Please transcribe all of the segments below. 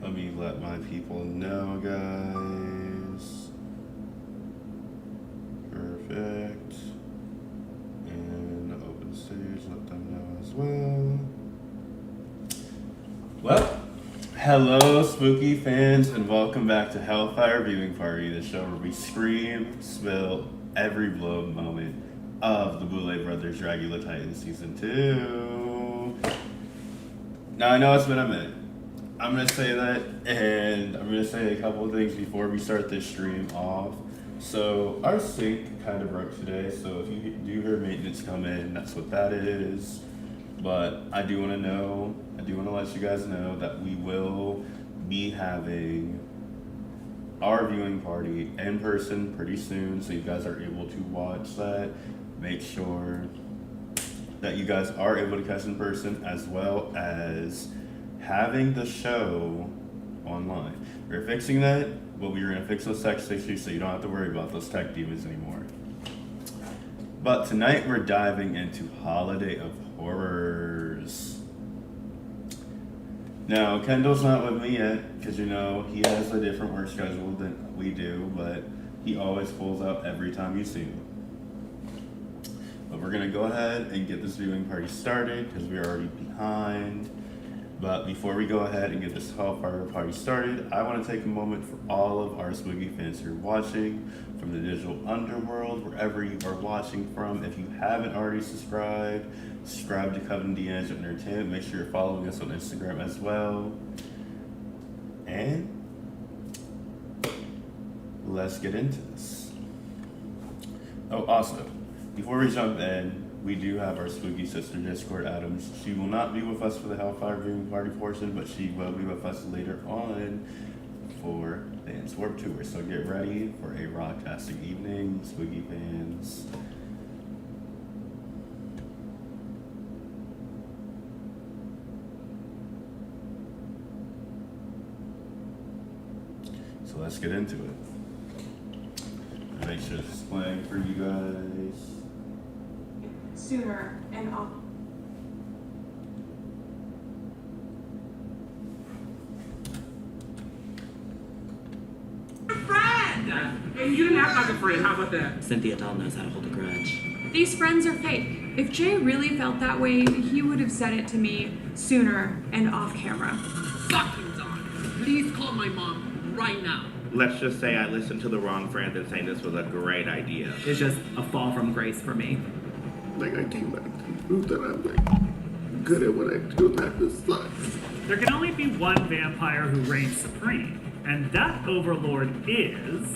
Let me let my people know, guys. Perfect. And open stage, let them know as well. Well, hello, spooky fans, and welcome back to Hellfire Viewing Party, the show where we scream, spill every blow moment of the Boulet Brothers Dragula Titan Season 2. Now, I know it's been a minute. I'm going to say that, and I'm going to say a couple of things before we start this stream off. So, our sink kind of broke today, so if you do hear maintenance come in, that's what that is. But I do want to let you guys know that we will be having our viewing party in person pretty soon, so you guys are able to watch that. Make sure that you guys are able to catch in person, as well as having the show online. We're fixing that, but we're going to fix those tech issues so you don't have to worry about those tech demons anymore. But tonight we're diving into Holiday of Horrors. Now, Kendall's not with me yet, because he has a different work schedule than we do, but he always pulls up every time you see him. But we're going to go ahead and get this viewing party started, because we're already behind. But before we go ahead and get this Hellfire party started, I want to take a moment for all of our spooky fans who are watching from the digital underworld, wherever you are watching from. If you haven't already subscribed to Coven D'Ange Entertainment. Make sure you're following us on Instagram as well. And let's get into this. Oh, also, before we jump in, we do have our spooky sister Discord, Adams. She will not be with us for the Hellfire Viewing Party portion, but she will be with us later on for the Dance Warp Tour. So get ready for a rocktastic evening, spooky fans. So let's get into it. Make sure this is playing for you guys. Sooner and off. Friend! And you didn't act like a friend, how about that? Cynthia Dahl knows how to hold a grudge. These friends are fake. If Jay really felt that way, he would have said it to me sooner and off camera. Fucking Dawn! Please call my mom right now. Let's just say I listened to the wrong friend and saying this was a great idea. It's just a fall from grace for me. Like, I came back to prove that I'm, good at what I do, not this sucks. There can only be one vampire who reigns supreme, and that overlord is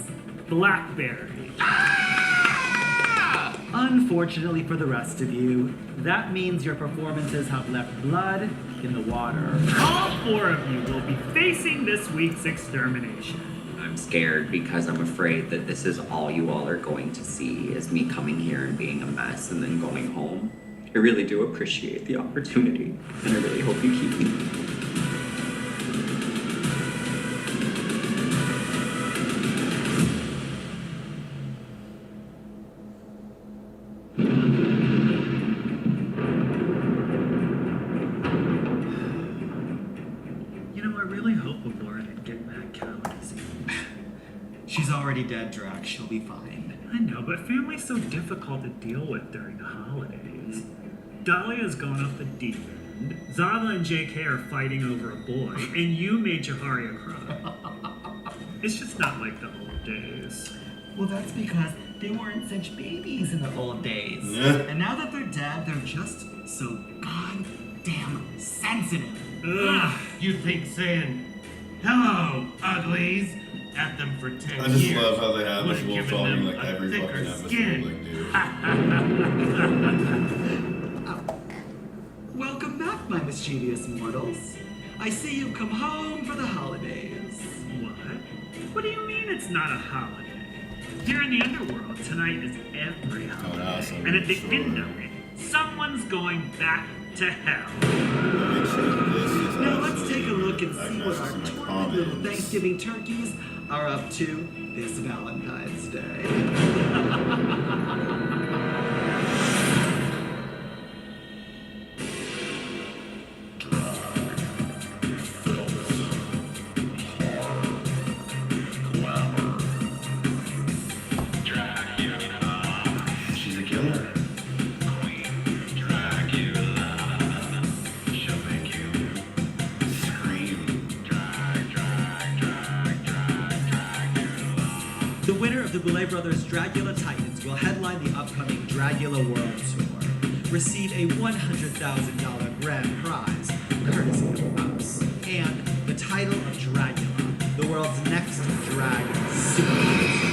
Blackberry. Ah! Unfortunately for the rest of you, that means your performances have left blood in the water. All four of you will be facing this week's extermination. I'm scared because I'm afraid that this is all you all are going to see is me coming here and being a mess and then going home. I really do appreciate the opportunity, and I really hope you keep me. I really hope Aurora didn't get mad cow easy. She's already dead, Drax. She'll be fine. I know, but family's so difficult to deal with during the holidays. Dahlia's gone off the deep end. Zava and JK are fighting over a boy, and you made Jaharia cry. It's just not like the old days. Well, that's because they weren't such babies in the old days. Yeah. And now that they're dead, they're just so goddamn sensitive. Ugh. You'd think saying, "Hello, uglies," at them for 10 I just years. love how they have would this have wolf given talking them like a every thicker fucking episode, skin. like, dude. Welcome back, my mischievous mortals. I see you've come home for the holidays. What? What do you mean it's not a holiday? Here in the underworld, tonight is every holiday. awesome. And at the Sure. end of it, someone's going back to hell. Make sure that this is Now let's take a look and actually see what our access to my torpid little comments. Thanksgiving turkeys are up to this Valentine's Day. The winner of the Boulet Brothers Dragula Titans will headline the upcoming Dragula World Tour. Receive a $100,000 grand prize, courtesy of us, and the title of Dragula, the world's next drag superstar.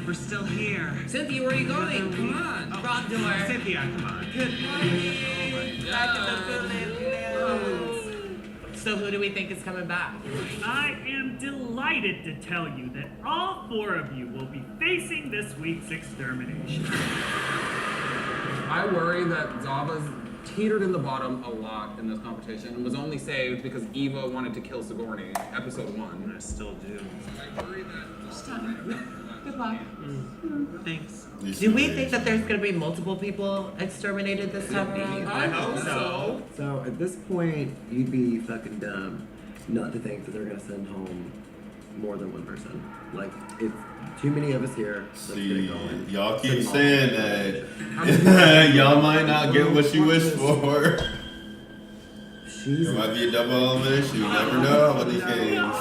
We're still here. Cynthia, where are you going? Come on. Wrong door. Cynthia, come on. Good morning. So who do we think is coming back? I am delighted to tell you that all 4 of you will be facing this week's extermination. I worry that Zava's teetered in the bottom a lot in this competition and was only saved because Eva wanted to kill Sigourney, episode 1. I still do. I worry that... Good luck. Thanks. Do we think that there's gonna be multiple people exterminated this time around? I hope so. So at this point, you'd be fucking dumb not to think that they're gonna send home more than one person. Like, it's too many of us here. Let's get See, it going. y'all keep saying that. Y'all might not get what you wish for. She's It might be a double elimination. You never know with these games.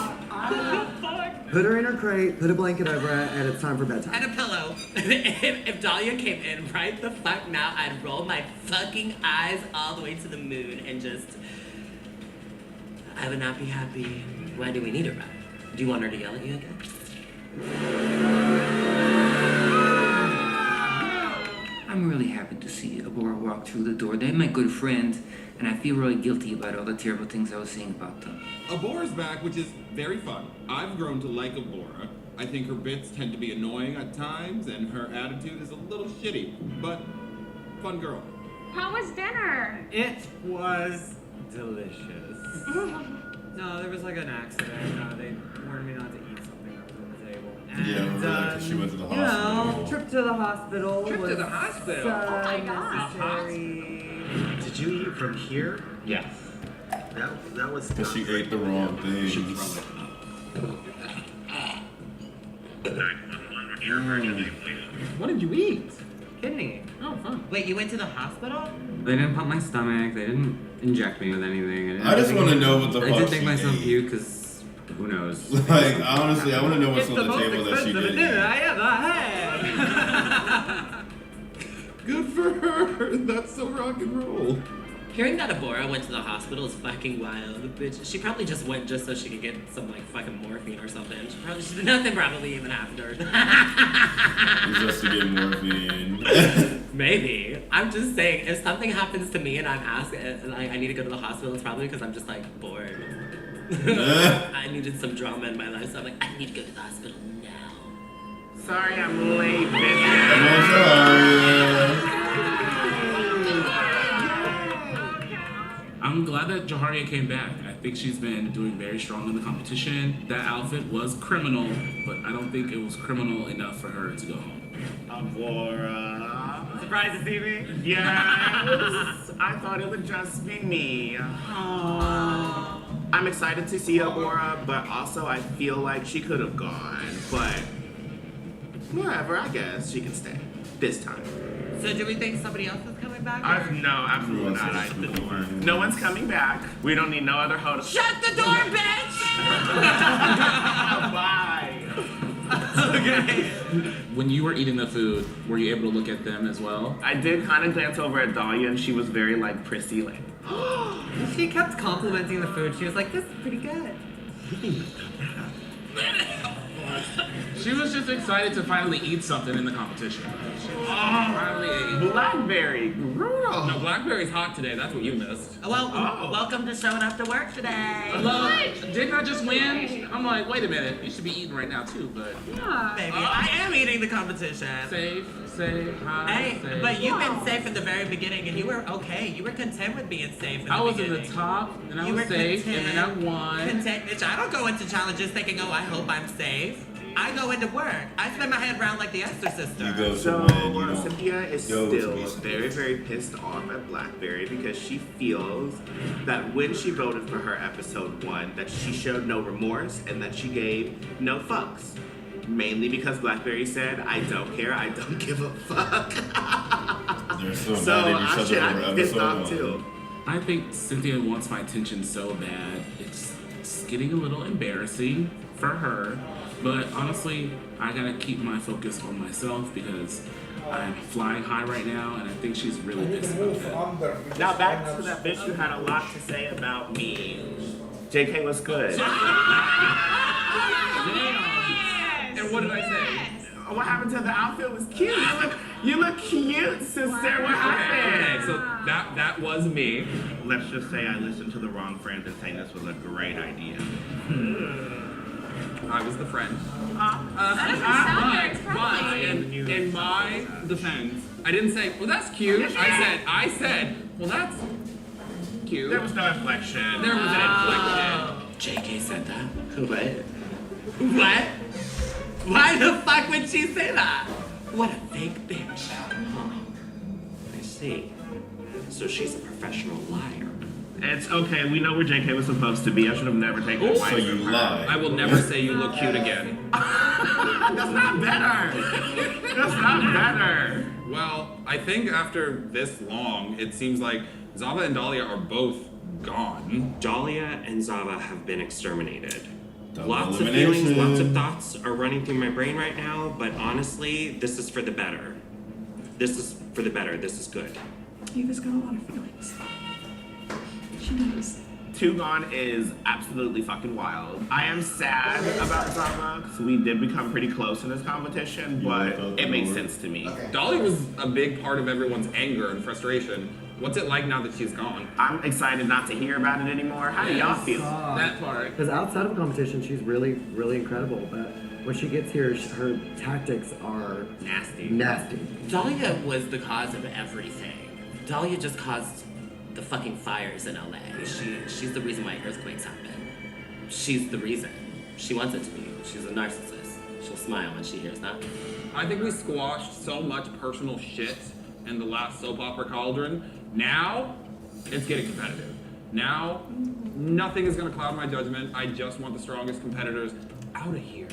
put her in her crate, put a blanket over her, and it's time for bedtime. And a pillow. if Dahlia came in right the fuck now, I'd roll my fucking eyes all the way to the moon and just... I would not be happy. Why do we need her back? Do you want her to yell at you again? I'm really happy to see Abora walk through the door. They're my good friends, and I feel really guilty about all the terrible things I was saying about them. Abora's back, which is very fun. I've grown to like Abora. I think her bits tend to be annoying at times, and her attitude is a little shitty, but fun girl. How was dinner? It was delicious. No, there was like an accident. They warned me not to eat something that was on the table. And, Yeah, remember that 'cause she went to the You know, hospital. trip to the hospital. Trip to was the hospital? so Oh my God. necessary. Did you eat from here? Yes. That was Because she ate the wrong things. What did you eat? Kidney. Oh, fun. Wait, you went to the hospital? They didn't pump my stomach. They didn't inject me with anything. I just want to know what the I fuck did she make myself ate. puke because who knows? Like, honestly, I want to know what's It's on the the most table that she expensive did dinner eat. I ever had. Good for her. That's so rock and roll. Hearing that Abora went to the hospital is fucking wild. Bitch, she probably just went just so she could get some like fucking morphine or something. Nothing probably even happened to her. Just to get morphine. Maybe. I'm just saying, if something happens to me and I'm asked, like, I need to go to the hospital, it's probably because I'm just like bored. I needed some drama in my life, so I'm like, I need to go to the hospital now. Sorry I'm late, bitch. I'm sorry. I'm glad that Jaharia came back. I think she's been doing very strong in the competition. That outfit was criminal, but I don't think it was criminal enough for her to go home. Abora. Surprised to see me? Yes. I thought it would just be me. Aww. I'm excited to see Abora, but also I feel like she could have gone. But whatever, I guess she can stay this time. So do we think somebody else is coming back? No, absolutely not. I the door. No one's coming back. We don't need no other host. Shut the door, bitch! Bye. Okay. When you were eating the food, were you able to look at them as well? I did kind of glance over at Dahlia, and she was very like prissy, like. She kept complimenting the food. She was like, this is pretty good. She was just excited to finally eat something in the competition. She finally ate. Black Blackberry, brutal. No, Blackberry's hot today. That's what you missed. Well, welcome to showing up to work today. Look, didn't I just win? I'm like, wait a minute. You should be eating right now too, but Yeah. Baby, I am eating the competition. safe, high, Hey, safe. but you've been safe in the very beginning, and you were okay. You were content with being safe in the I was beginning. in the top, and I You was were safe, content. and then I won. Content, bitch. I don't go into challenges thinking, oh, I hope I'm safe. I go into work. I spin my head around like the Esther sister. You go So to win. You don't Cynthia is go to still be safe. very, very pissed off at Blackberry because she feels that when she voted for her episode 1, that she showed no remorse and that she gave no fucks. Mainly because Blackberry said, I don't care, I don't give a fuck. They're so So mad at each other over I'm pissed episode off 1. too. I think Cynthia wants my attention so bad. It's getting a little embarrassing for her. But honestly, I gotta keep my focus on myself because I'm flying high right now, and I think she's really pissed about that. Now back to that bitch who had a lot to say about me. JK was good. And what did I say? What happened to the outfit was cute. You look cute, sister. What happened? Okay, so that was me. Let's just say I listened to the wrong friend and saying this was a great idea. I was the friend. That doesn't sound very But friendly. in my defense, I didn't say, well, that's cute. I said, well, that's cute. There was no inflection. There was an inflection. JK said that? What? Why the fuck would she say that? What a fake bitch. I see. So she's a professional liar. It's okay. We know where JK was supposed to be. I should have never taken advice So you from her. lied. I will never say you look cute again. That's not better. That's not better. Well, I think after this long, it seems like Zava and Dahlia are both gone. Dahlia and Zava have been exterminated. Double Lots of elimination. feelings, lots of thoughts are running through my brain right now, but honestly, this is for the better. This is for the better. This is good. Eva's got a lot of feelings. She does. Two Gone is absolutely fucking wild. I am sad about Zava because we did become pretty close in this competition, but it makes sense to me. Dahlia was a big part of everyone's anger and frustration. What's it like now that she's gone? I'm excited not to hear about it anymore. How do y'all feel? That part. Because outside of competition, she's really, really incredible. But when she gets here, her tactics are Nasty. nasty. Dahlia was the cause of everything. Dahlia just caused the fucking fires in LA. She's the reason why earthquakes happen. She's the reason. She wants it to be. She's a narcissist. She'll smile when she hears that. I think we squashed so much personal shit in the last soap opera cauldron. Now, it's getting competitive. Now, nothing is gonna cloud my judgment. I just want the strongest competitors out of here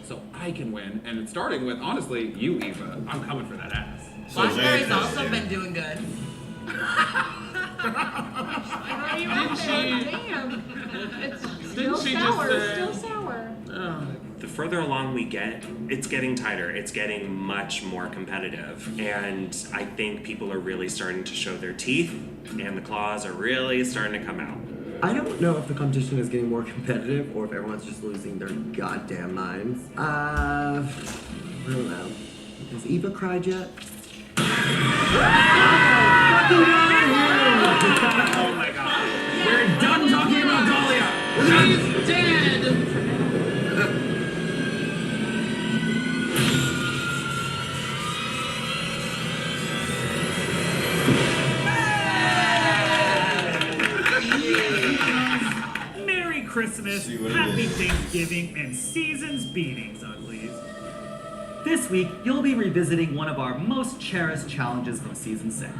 so I can win. And it's starting with, honestly, you, Eva. I'm coming for that ass. So Blackberry's JK, also been doing good. Damn. It's still she sour. just say- Still sour. The further along we get, it's getting tighter. It's getting much more competitive. And I think people are really starting to show their teeth, and the claws are really starting to come out. I don't know if the competition is getting more competitive or if everyone's just losing their goddamn minds. I don't know. Has Eva cried yet? Oh my god. We're done talking about Dahlia! She's dead! Merry Christmas, See what it Happy is. Thanksgiving, and season's beatings, uglies. This week, you'll be revisiting one of our most cherished challenges from Season 6,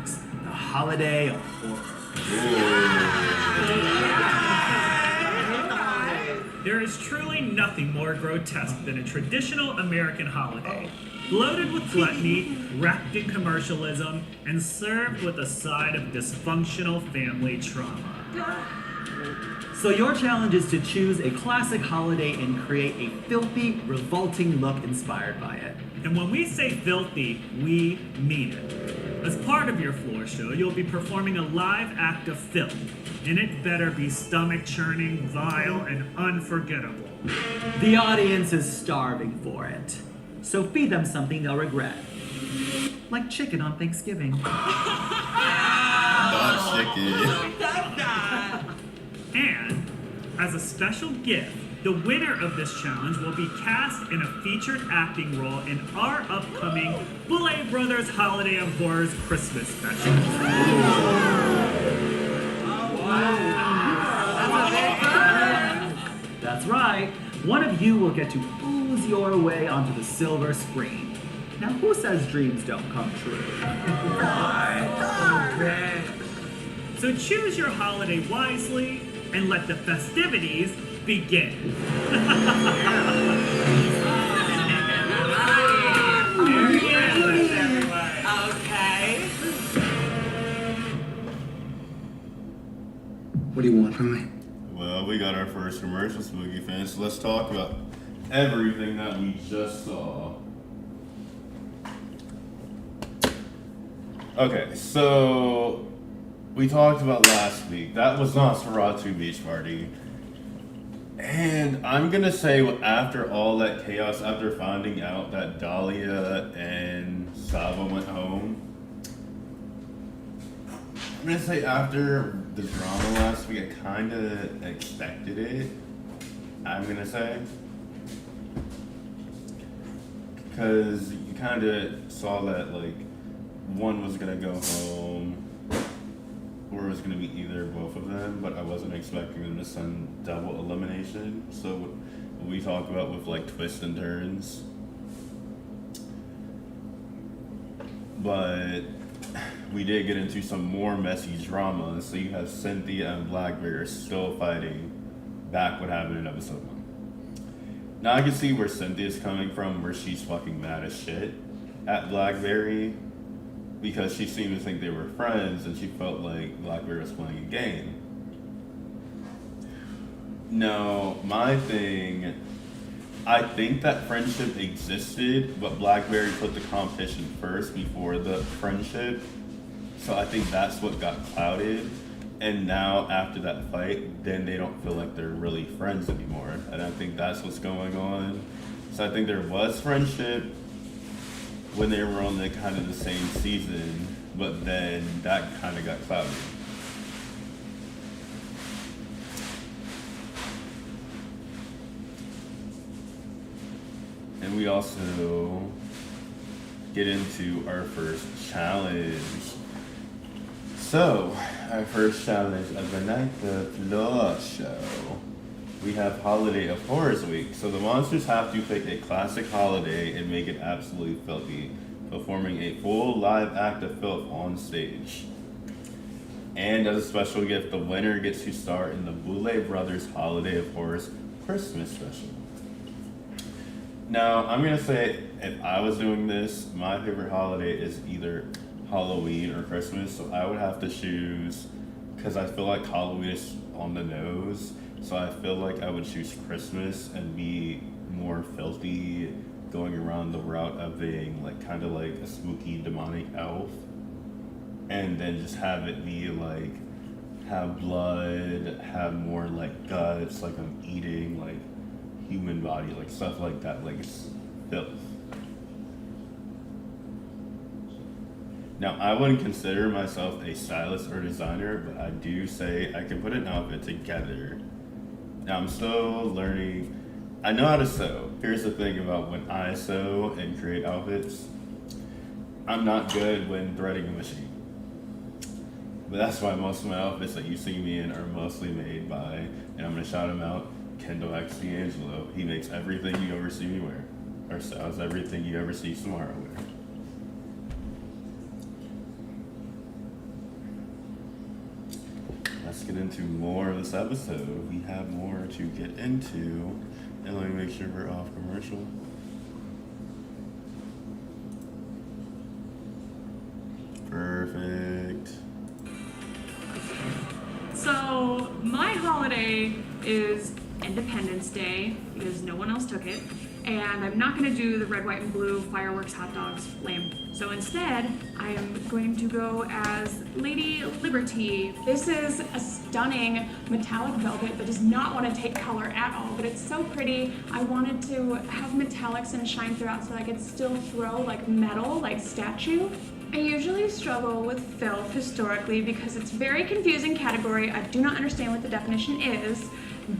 the Holiday of Horror. There is truly nothing more grotesque than a traditional American holiday, loaded with gluttony, wrapped in commercialism, and served with a side of dysfunctional family trauma. So your challenge is to choose a classic holiday and create a filthy, revolting look inspired by it. And when we say filthy, we mean it. As part of your floor show, you'll be performing a live act of filth, and it better be stomach-churning, vile, and unforgettable. The audience is starving for it, so feed them something they'll regret. like chicken on Thanksgiving. Not chicken. And as a special gift, the winner of this challenge will be cast in a featured acting role in our upcoming Boulet Brothers Holiday of Horrors Christmas special. That's right. One of you will get to ooze your way onto the silver screen. Now, who says dreams don't come true? So choose your holiday wisely and let the festivities begin. Okay. What do you want from me? Well, we got our first commercial, spooky fans, so let's talk about everything that we just saw. Okay, so we talked about last week. That was Nosferatu Beach Party. And I'm gonna say after all that chaos, after finding out that Dahlia and Saba went home, I'm gonna say after the drama last week, I kinda expected it. I'm gonna say. Because you kinda saw that, like, one was gonna go home, or it was gonna be either both of them, but I wasn't expecting them to send double elimination. So what we talk about with, like, twists and turns. But we did get into some more messy drama. So you have Cynthia and Blackbeard still fighting back what happened in episode 1. Now I can see where Cynthia's coming from, where she's fucking mad as shit at Blackberry because she seemed to think they were friends and she felt like Blackberry was playing a game. No, my thing, I think that friendship existed, but Blackberry put the competition first before the friendship. So I think that's what got clouded. And now after that fight, then they don't feel like they're really friends anymore. And I think that's what's going on. So I think there was friendship when they were on the kind of the same season, but then that kind of got clouded. And we also get into our first challenge. So, our first challenge of the night, the floor show. We have Holiday of Horrors Week. So the monsters have to pick a classic holiday and make it absolutely filthy, performing a full live act of filth on stage. And as a special gift, the winner gets to star in the Boulet Brothers Holiday of Horrors Christmas special. Now, I'm gonna say, if I was doing this, my favorite holiday is either Halloween or Christmas, so I would have to choose, because I feel like Halloween is on the nose, so I feel like I would choose Christmas and be more filthy, going around the route of being like kind of like a spooky demonic elf, and then just have it be like, have blood, have more like guts, like I'm eating like human body, like stuff like that, like it's filth. Now, I wouldn't consider myself a stylist or designer, but I do say I can put an outfit together. Now, I'm still learning. I know how to sew. Here's the thing about when I sew and create outfits. I'm not good when threading a machine. But that's why most of my outfits that you see me in are mostly made by, and I'm going to shout him out, Kendall X D'Angelo. He makes everything you ever see me wear, or styles everything you ever see Samara wear. Let's get into more of this episode. We have more to get into. And let me make sure we're off commercial. Perfect. So, my holiday is Independence Day because no one else took it. And I'm not going to do the red, white, and blue fireworks, hot dogs, lamb So instead, I am going to go as Lady Liberty. This is a stunning metallic velvet that does not want to take color at all, but it's so pretty. I wanted to have metallics and shine throughout so I could still throw like metal, like statue. I usually struggle with filth historically because it's a very confusing category. I do not understand what the definition is,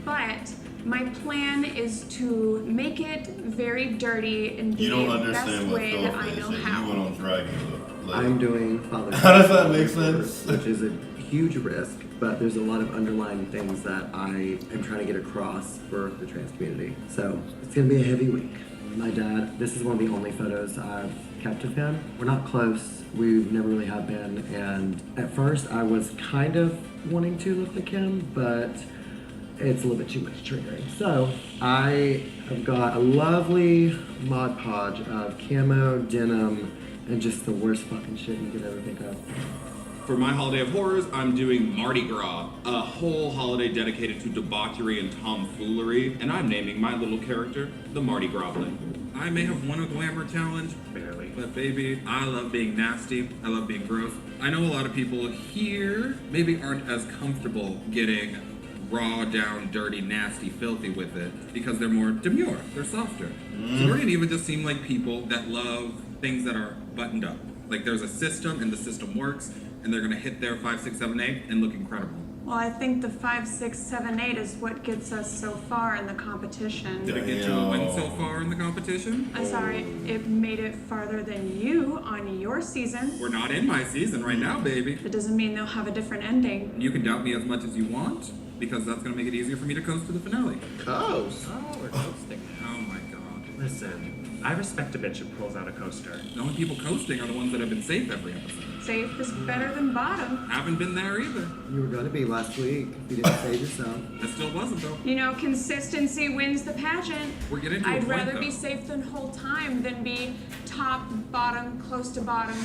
but my plan is to make it very dirty in the best way that I know how. You went on Dragula. Like, I'm doing Father. How does that make sense? Which is a huge risk, but there's a lot of underlying things that I am trying to get across for the trans community. So it's gonna be a heavy week. My dad, this is one of the only photos I've kept of him. We're not close. We never really have been. And at first I was kind of wanting to look like him, but it's a little bit too much triggering. So I have got a lovely Mod Podge of camo, denim, and just the worst fucking shit you could ever think of. For my holiday of horrors, I'm doing Mardi Gras, a whole holiday dedicated to debauchery and tomfoolery, and I'm naming my little character the Mardi Gras Blend. I may have won a glamour challenge, barely, but baby, I love being nasty. I love being gross. I know a lot of people here maybe aren't as comfortable getting raw, down, dirty, nasty, filthy with it because they're more demure, they're softer. Sigourney and Eva just seem like people that love things that are buttoned up. Like there's a system and the system works and they're gonna hit their 5, 6, 7, 8 and look incredible. Well, I think the 5, 6, 7, 8 is what gets us so far in the competition. Did it get you a win so far in the competition? I'm sorry, it made it farther than you on your season. We're not in my season right now, baby. That doesn't mean they'll have a different ending. You can doubt me as much as you want, because that's gonna make it easier for me to coast to the finale. Coast? Oh, we're coasting. Oh my god. Listen, I respect a bitch who pulls out a coaster. The only people coasting are the ones that have been safe every episode. Safe is better than bottom. Haven't been there either. You were gonna be last week if you didn't save yourself. I still wasn't though. You know, consistency wins the pageant. We're getting to a I'd point, rather though. be safe the whole time than be top, bottom, close to bottom,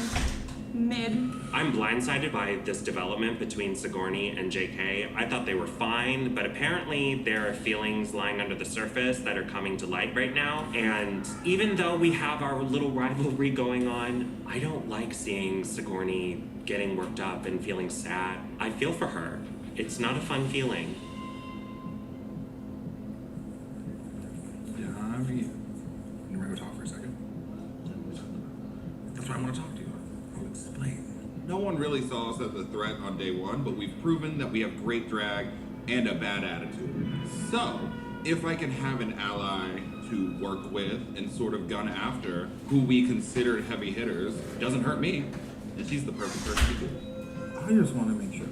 mid. I'm blindsided by this development between Sigourney and JK. I thought they were fine, but apparently there are feelings lying under the surface that are coming to light right now. And even though we have our little rivalry going on, I don't like seeing Sigourney getting worked up and feeling sad. I feel for her. It's not a fun feeling. Yeah, how are you? You want to go talk for a second? That's why I want to talk to you. I'll explain. No one really saw us as a threat on day one, but we've proven that we have great drag and a bad attitude. So, if I can have an ally to work with and sort of gun after who we considered heavy hitters, doesn't hurt me, and she's the perfect person to do it. I just want to make sure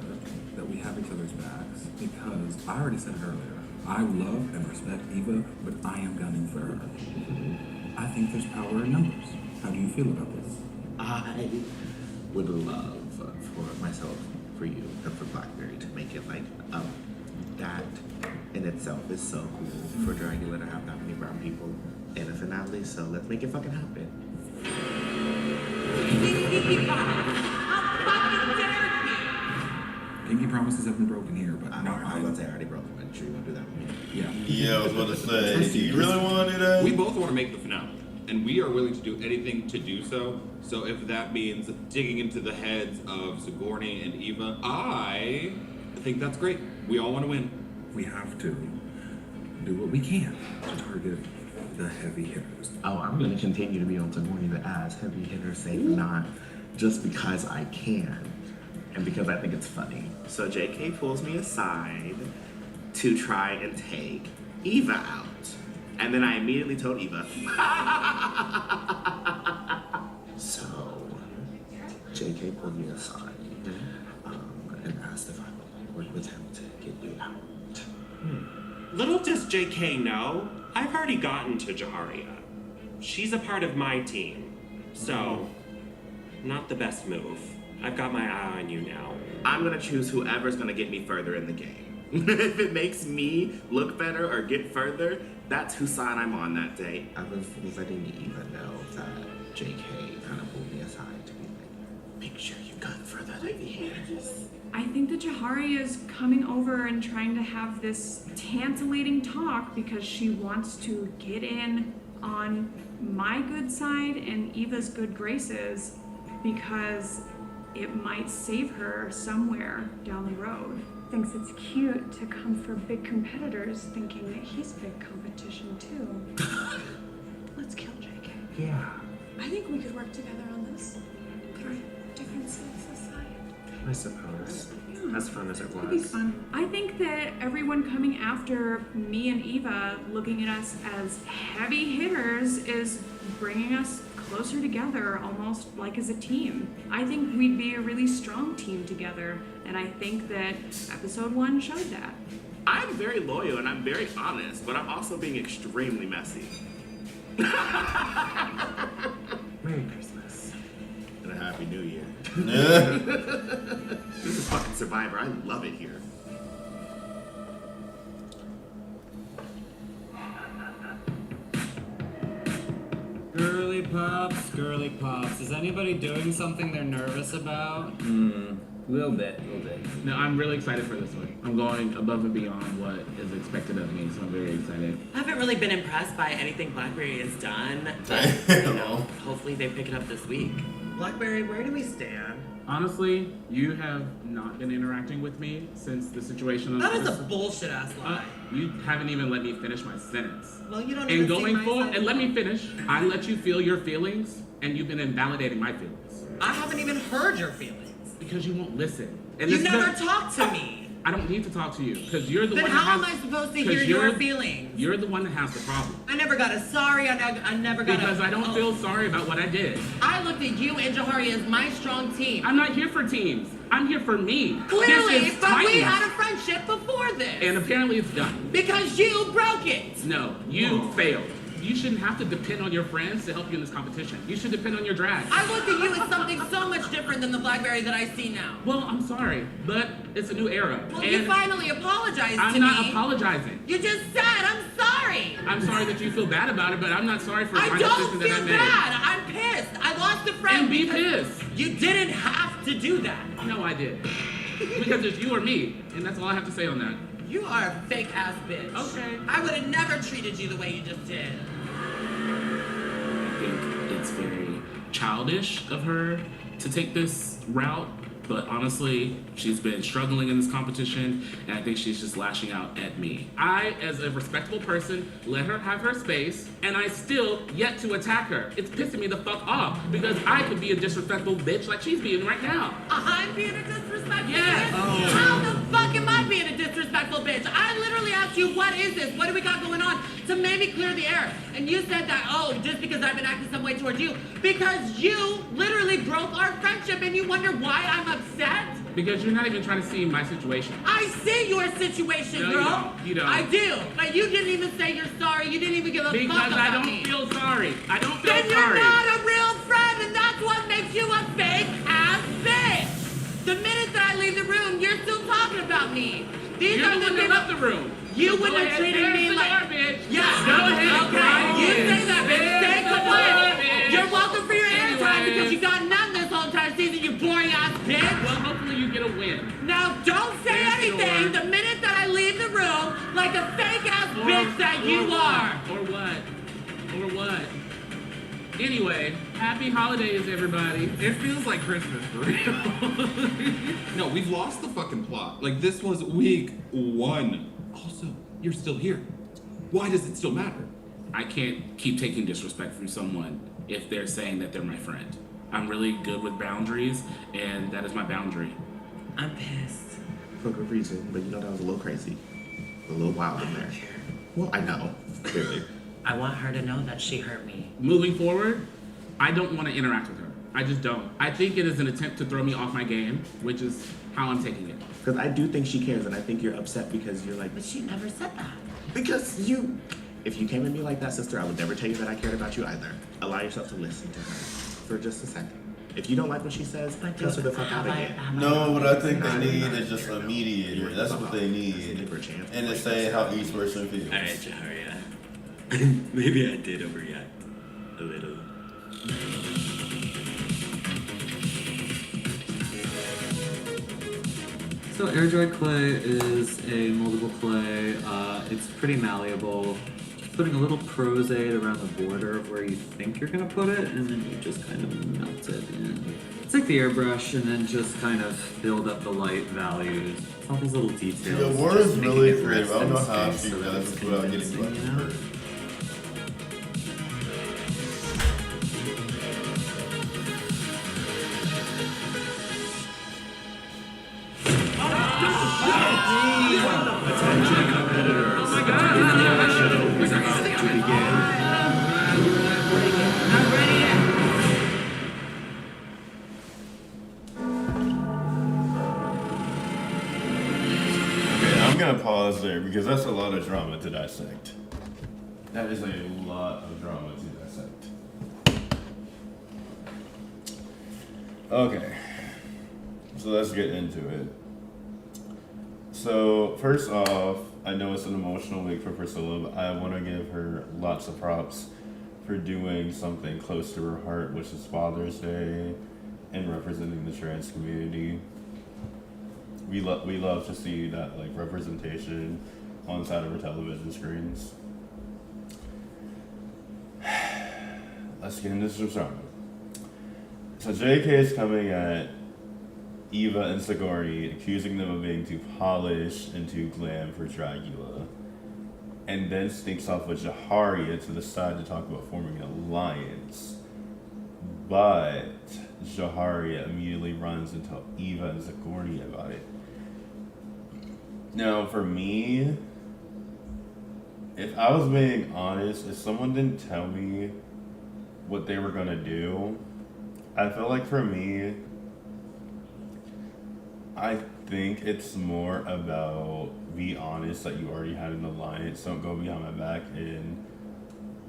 that we have each other's backs because I already said it earlier. I love and respect Eva, but I am gunning for her. I think there's power in numbers. How do you feel about this? I would love for myself, for you, and for Blackberry to make it like, that in itself is so cool for Dragula to have that many brown people in a finale, so let's make it fucking happen. Pinky promises have been broken here, but I was gonna say I already broke them. I'm sure you want to do that with me. Yeah. Yeah, I was about to say, do you really want to do that? We both want to make the finale, and we are willing to do anything to do so. So if that means digging into the heads of Sigourney and Eva, I think that's great. We all want to win. We have to do what we can to target the heavy hitters. Oh, I'm gonna continue to be on Sigourney as heavy hitter, safe or not, just because I can, and because I think it's funny. So JK pulls me aside to try and take Eva out. And then I immediately told Eva. So JK pulled me aside and asked if I would work with him to get you out. Little does JK know, I've already gotten to Jaharia. She's a part of my team. So, not the best move. I've got my eye on you now. I'm gonna choose whoever's gonna get me further in the game. If it makes me look better or get further, that's whose side I'm on that day. I was letting Eva know that JK kind of pulled me aside to be like, make sure you got further than the others. I think that Jaharia is coming over and trying to have this tantalating talk because she wants to get in on my good side and Eva's good graces because it might save her somewhere down the road. Thinks it's cute to come for big competitors thinking that he's big competition too. Let's kill JK. Yeah, I think we could work together on this. Put our differences aside. I suppose. As fun as it It'd be was. fun. I think that everyone coming after me and Eva, looking at us as heavy hitters, is bringing us closer together, almost like as a team. I think we'd be a really strong team together, and I think that episode 1 showed that. I'm very loyal and I'm very honest, but I'm also being extremely messy. Merry Christmas. And a Happy New Year. This is fucking Survivor. I love it here. Girly pops. Is anybody doing something they're nervous about? Little bit. No, I'm really excited for this one. I'm going above and beyond what is expected of me, so I'm very excited. I haven't really been impressed by anything Blackberry has done. But, hopefully they pick it up this week. Blackberry, where do we stand? Honestly, you have not been interacting with me since the situation. That was a bullshit ass lie. You haven't even let me finish my sentence. Well, you don't And even going see my forward, side. and let me finish. I let you feel your feelings, and you've been invalidating my feelings. I haven't even heard your feelings. Because you won't listen. And You this is never the- talk to me. I don't need to talk to you, because you're the Then one how that am has... I supposed to 'cause hear your you're- feelings? You're the one that has the problem. I never got a sorry. I never got Because a... I don't feel sorry about what I did. I looked at you and Jahari as my strong team. I'm not here for teams. I'm here for me. Clearly, This is but we Titans. had a friendship before this. And apparently it's done. Because you broke it. No, you failed. You shouldn't have to depend on your friends to help you in this competition. You should depend on your drag. I looked at you as something so much different than the Blackberry that I see now. Well, I'm sorry, but it's a new era. Well, and you finally apologized to me. I'm not apologizing. You just said, I'm sorry. I'm sorry that you feel bad about it, but I'm not sorry for I my don't decision that I feel made. bad. I'm pissed. I lost a friend. And be because pissed. You didn't have to do that. No, I did. Because it's you or me, and that's all I have to say on that. You are a fake ass bitch. Okay. I would have never treated you the way you just did. I think it's very childish of her to take this route, but honestly, she's been struggling in this competition, and I think she's just lashing out at me. I, as a respectable person, let her have her space, and I still yet to attack her. It's pissing me the fuck off, because I could be a disrespectful bitch like she's being right now. I'm being a disrespectful Yes. bitch? How the fuck am I being a disrespectful bitch? I literally asked you, what is this? What do we got going on? To maybe clear the air. And you said that, just because I've been acting some way towards you. Because you literally broke our friendship and you wonder why I'm upset? Because you're not even trying to see my situation. I see your situation, No, girl. you don't. I do. But you didn't even say you're sorry. You didn't even give a fuck Because about I don't me. feel sorry. I don't feel Then sorry. you're not a real friend, and that's what makes you a fake ass bitch. The minute that I leave the room, you're still talking about me. These You're are the one that people- left the room. You So wouldn't go have ahead, treated pass me the like. garbage. Yeah. Go ahead, Okay. cry. You say that, bitch. Stay Pass the quiet. garbage. You're welcome for your airtime because Anyways. you got none this whole entire season. You boring ass bitch. Well, hopefully you get a win. Now don't say There's your anything word. the minute that I leave the room like a fake ass bitch that you are. Or what? Or what? Anyway, happy holidays, everybody. It feels like Christmas for real. No, we've lost the fucking plot. Like, this was week 1. Also, you're still here. Why does it still matter? I can't keep taking disrespect from someone if they're saying that they're my friend. I'm really good with boundaries, and that is my boundary. I'm pissed. For good reason, but you know that was a little crazy. A little wild in there. Well, I know, clearly. I want her to know that she hurt me. Moving forward, I don't want to interact with her. I just don't. I think it is an attempt to throw me off my game, which is how I'm taking it. Because I do think she cares, and I think you're upset because you're like... But she never said that. Because you... If you came at me like that, sister, I would never tell you that I cared about you either. Allow yourself to listen to her for just a second. If you don't like what she says, cuss her the fuck out of it. No, what I think they need is just a mediator. That's what they need. And to say how each person feels. Alright, Jaharia. Maybe I did overreact a little. So Air Dried Clay is a moldable clay. It's pretty malleable. putting a little prosade around the border of where you think you're gonna put it, and then you just kind of melt it in. It's like the airbrush, and then just kind of build up the light values. All these little details. The war just is making really it creative. I don't know rest in how space she so that does it's it without getting convincing, fucking you know? hurt. Attention competitors. Oh my God. The show is about to begin. Not ready yet. Okay, I'm gonna pause there because that's a lot of drama to dissect. That is a lot of drama to dissect. Okay, so let's get into it. So, first off, I know it's an emotional week for Priscilla, but I want to give her lots of props for doing something close to her heart, which is Father's Day and representing the trans community. We love to see that like representation on the side of our television screens. Let's get into some drama. So JK is coming at Eva and Sigourney, accusing them of being too polished and too glam for Dragula, and then sneaks off with Jaharia to the side to talk about forming an alliance. But Jaharia immediately runs and tells Eva and Sigourney about it. Now, for me, if I was being honest, if someone didn't tell me what they were gonna do, I feel like for me, I think it's more about be honest that you already had an alliance. Don't go behind my back and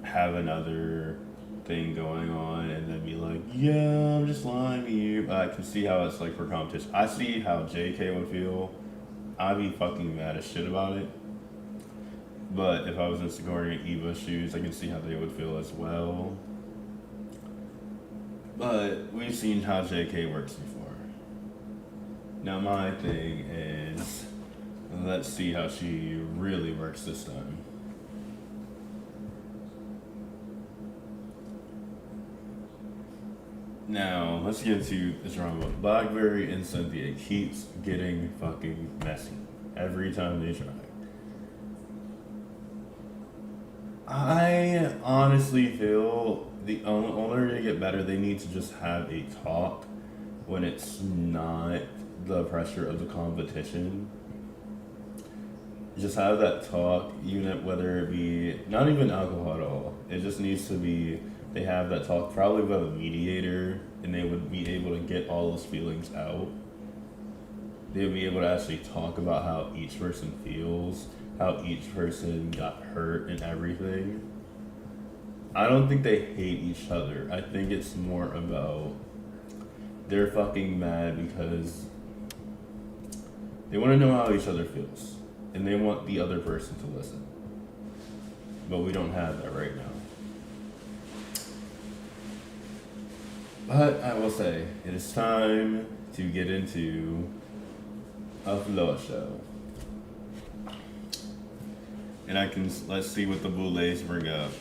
have another thing going on and then be like, yeah, I'm just lying to you. I can see how it's like for competition. I see how JK would feel. I'd be fucking mad as shit about it. But if I was in Sigourney and Eva's shoes, I can see how they would feel as well. But we've seen how JK works before. Now my thing is, let's see how she really works this time. Now, let's get into the drama. Blackberry and Cynthia keeps getting fucking messy every time they try. I honestly feel the only way to get better, they need to just have a talk when it's not the pressure of the competition. Just have that talk, even whether it be not even alcohol at all. It just needs to be, they have that talk probably with a mediator, and they would be able to get all those feelings out. They would be able to actually talk about how each person feels, how each person got hurt and everything. I don't think they hate each other. I think it's more about they're fucking mad because they want to know how each other feels. And they want the other person to listen. But we don't have that right now. But I will say, it is time to get into a floor show. And let's see what the Boulets bring up.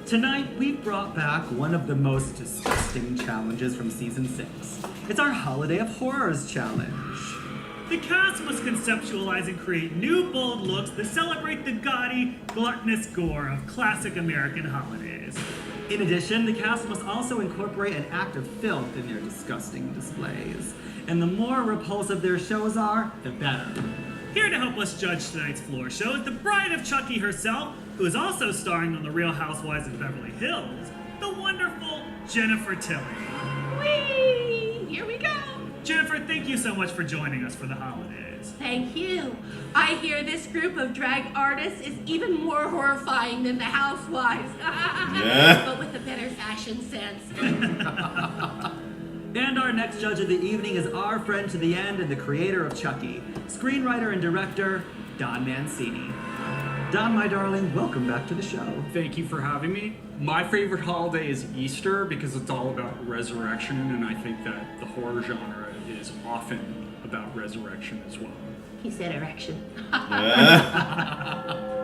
Tonight, we've brought back one of the most disgusting challenges from Season 6. It's our Holiday of Horrors challenge. The cast must conceptualize and create new, bold looks that celebrate the gaudy, gluttonous gore of classic American holidays. In addition, the cast must also incorporate an act of filth in their disgusting displays. And the more repulsive their shows are, the better. Here to help us judge tonight's floor show is the bride of Chucky herself, who is also starring on The Real Housewives of Beverly Hills, the wonderful Jennifer Tilly. Whee! Here we go. Jennifer, thank you so much for joining us for the holidays. Thank you. I hear this group of drag artists is even more horrifying than the housewives. Yeah. But with a better fashion sense. And our next judge of the evening is our friend to the end and the creator of Chucky, screenwriter and director, Don Mancini. Don, my darling, welcome back to the show. Thank you for having me. My favorite holiday is Easter because it's all about resurrection, and I think that the horror genre is often about resurrection as well. He said erection.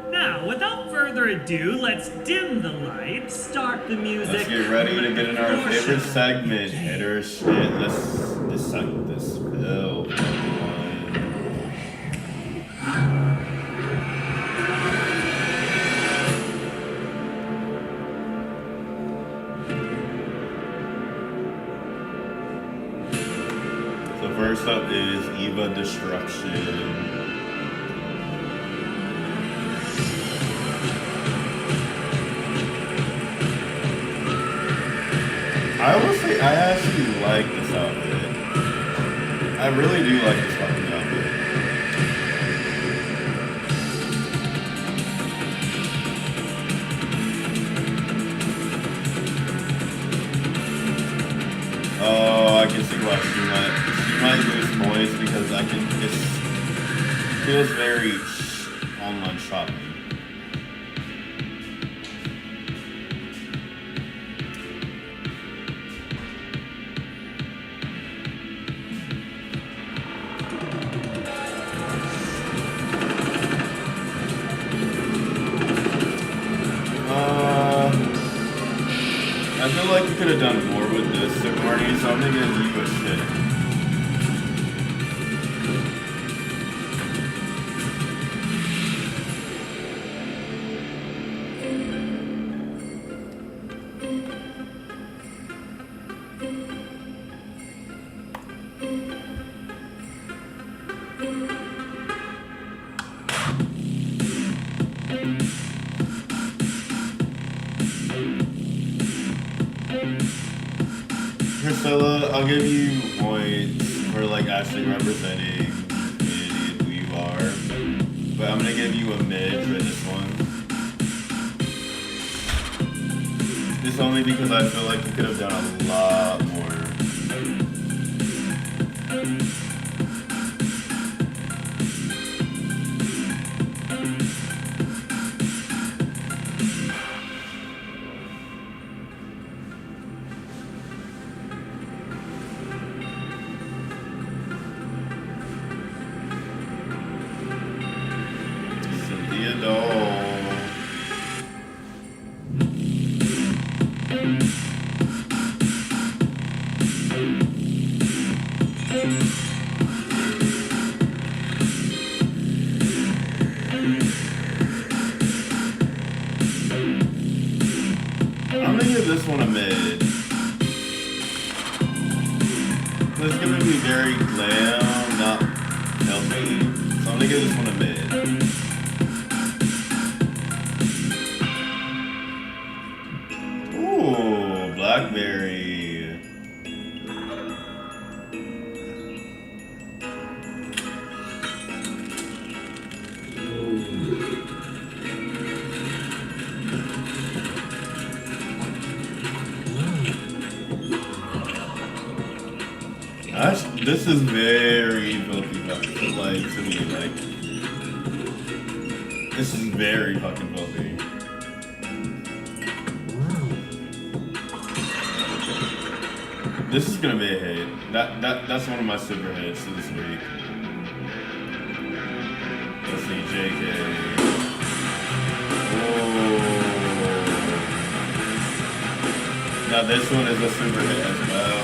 Now, without further ado, let's dim the lights, start the music. Let's get ready to get in our favorite segment, hit or shit. Let's dissect this bill. So first up is Eva Destruction. I will say I actually like this outfit. I really do like this fucking outfit. Oh, I can see why she might lose points because it feels very online shopping. I feel like you could have done more with this, Marty, so I'm gonna give you a shit. Priscilla, I'll give you points for like actually representing the community and who you are. But I'm gonna give you a mid for this one. It's only because I feel like you could have done a lot more. I'm gonna give this one a mid. It's gonna be very glam, not healthy. So I'm gonna give this one a mid. Ooh, blackberry. This is very filthy, like, to me, like, this is very fucking filthy. This is gonna be a hit. That's one of my super hits this week. Let's see, JK. Oh. Now this one is a super hit as well.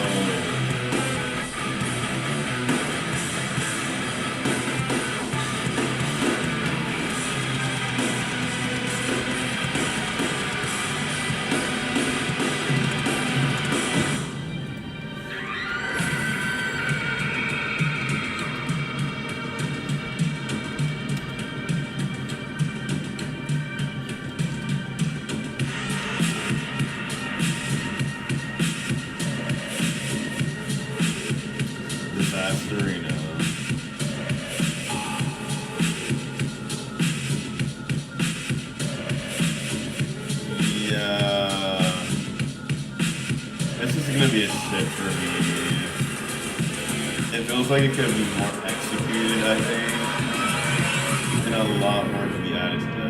gonna be a shit for me. It feels like it could be more executed, I think. And a lot more to be added to that.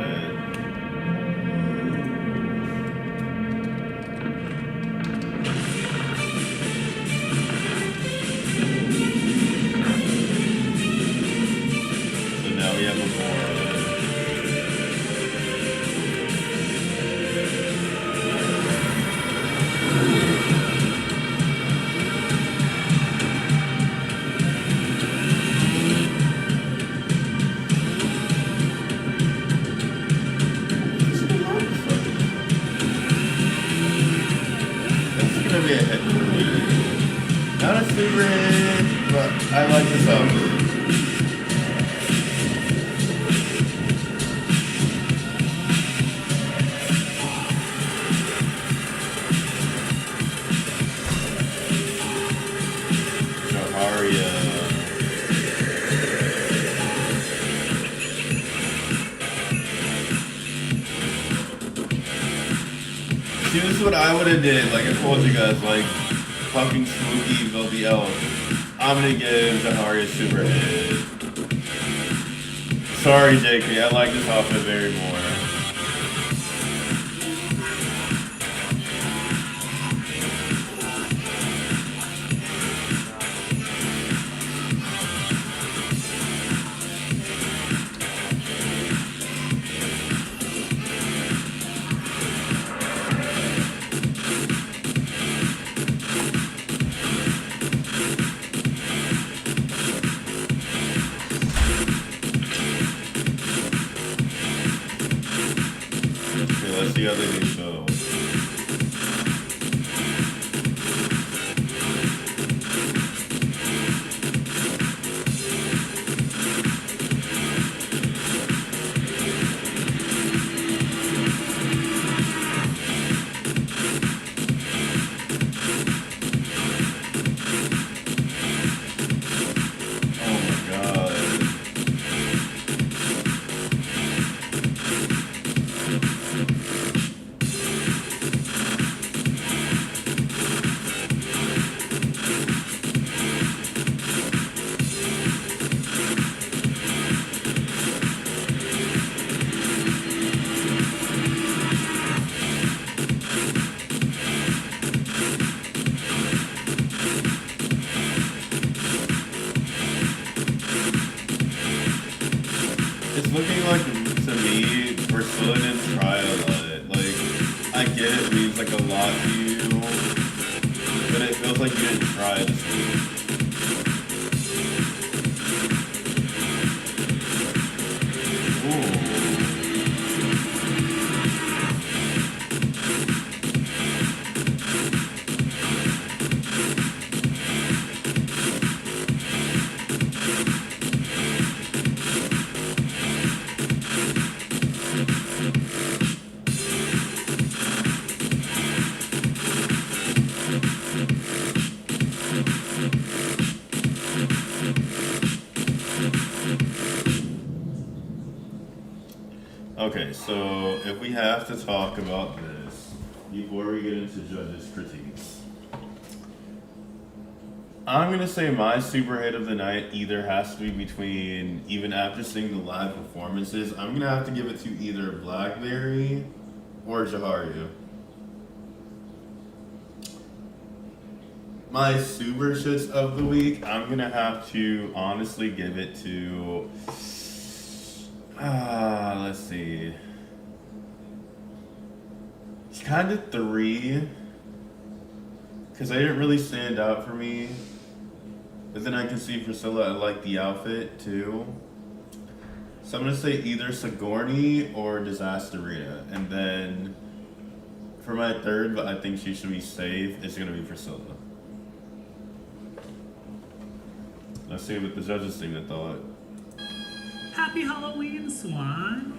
So now we have a more be a hit for me. Not a super hit, but I like this outfit. See, this is what I would have did. Like I told you guys, like fucking spooky Velvy Elf. I'm gonna give Jaharia a super hit. Sorry, JK. I like this outfit very more. Let's see how they do so. Looking like, to me, Priscilla didn't try a lot. Like, I get it means like a lot to you, but it feels like you didn't try this week. Okay, so if we have to talk about this before we get into judges' critiques, I'm gonna say my super hit of the night either has to be between, even after seeing the live performances, I'm gonna have to give it to either Blackberry or Jaharia. My super shits of the week, I'm gonna have to honestly give it to, let's see. It's kind of three, because they didn't really stand out for me. But then I can see Priscilla, I like the outfit too. So I'm gonna say either Sigourney or Disasterita. And then for my third, but I think she should be safe, it's gonna be Priscilla. Let's see what the judges think they thought. Happy Halloween, Swan.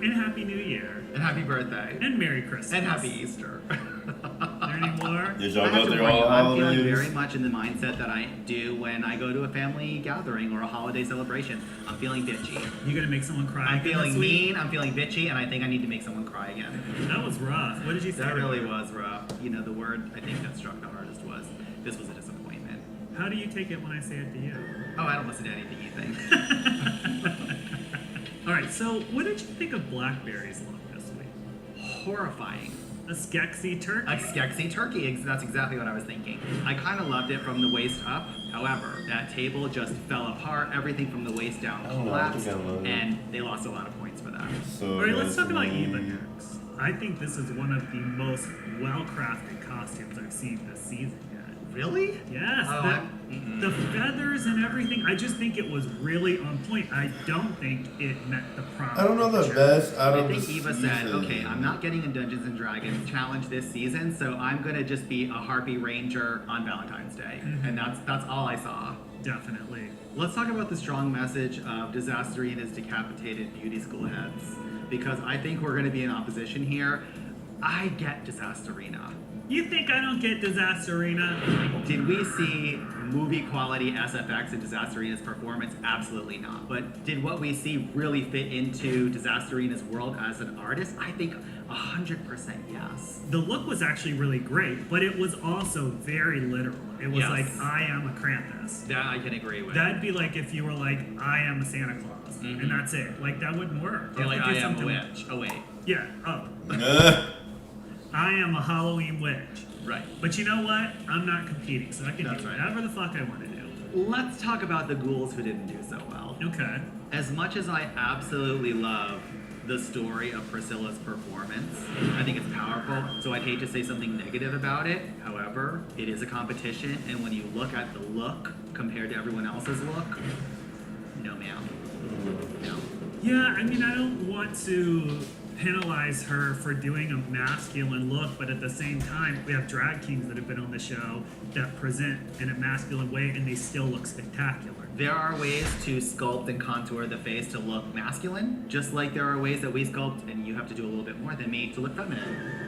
And Happy New Year. And happy birthday. And Merry Christmas. And happy Easter. They're anymore. Did I y'all have go to through warn you, all I'm feeling holidays? very much in the mindset that I do when I go to a family gathering or a holiday celebration. I'm feeling bitchy. You gonna make someone cry? I'm again feeling this week? mean, I'm feeling bitchy, and I think I need to make someone cry again. That was rough. What did you say? That to really her? was rough. You know, the word I think that struck the hardest was, this was a disappointment. How do you take it when I say it to you? Oh, I don't listen to anything you think. All right. So, what did you think of Blackberry's look this week? Horrifying. A Skeksis turkey. A Skeksis turkey, that's exactly what I was thinking. I kind of loved it from the waist up. However, that table just fell apart. Everything from the waist down collapsed, and they lost a lot of points for that. So All right, let's talk about Eva next. I think this is one of the most well-crafted costumes I've seen this season yet. Really? Yes. Oh, the feathers and everything. I just think it was really on point. I don't think it met the promise. I don't know the best out of I the think Eva said, season. okay, I'm not getting a Dungeons and Dragons challenge this season, so I'm gonna just be a Harpy Ranger on Valentine's Day. And that's all I saw. Definitely. Let's talk about the strong message of Disasterina's decapitated beauty school heads. Because I think we're gonna be in opposition here. I get Disasterina. You think I don't get Disasterina? Did we see movie quality SFX in Disasterina's performance? Absolutely not. But did what we see really fit into Disasterina's world as an artist? I think 100% yes. The look was actually really great, but it was also very literal. It was Yes. like, I am a Krampus. That I can agree with. That'd be like if you were like, I am a Santa Claus, and that's it. Like, that wouldn't work. Or You like, have to I do am a something- witch. Oh, wait. Yeah, oh. I am a Halloween witch. Right. But you know what? I'm not competing, so I can do whatever the fuck I want to do. Let's talk about the ghouls who didn't do so well. Okay. As much as I absolutely love the story of Priscilla's performance, I think it's powerful, so I'd hate to say something negative about it. However, it is a competition, and when you look at the look compared to everyone else's look, no ma'am. No. Yeah, I mean, I don't want to penalize her for doing a masculine look, but at the same time, we have drag kings that have been on the show that present in a masculine way, and they still look spectacular. There are ways to sculpt and contour the face to look masculine, just like there are ways that we sculpt, and you have to do a little bit more than me, to look feminine.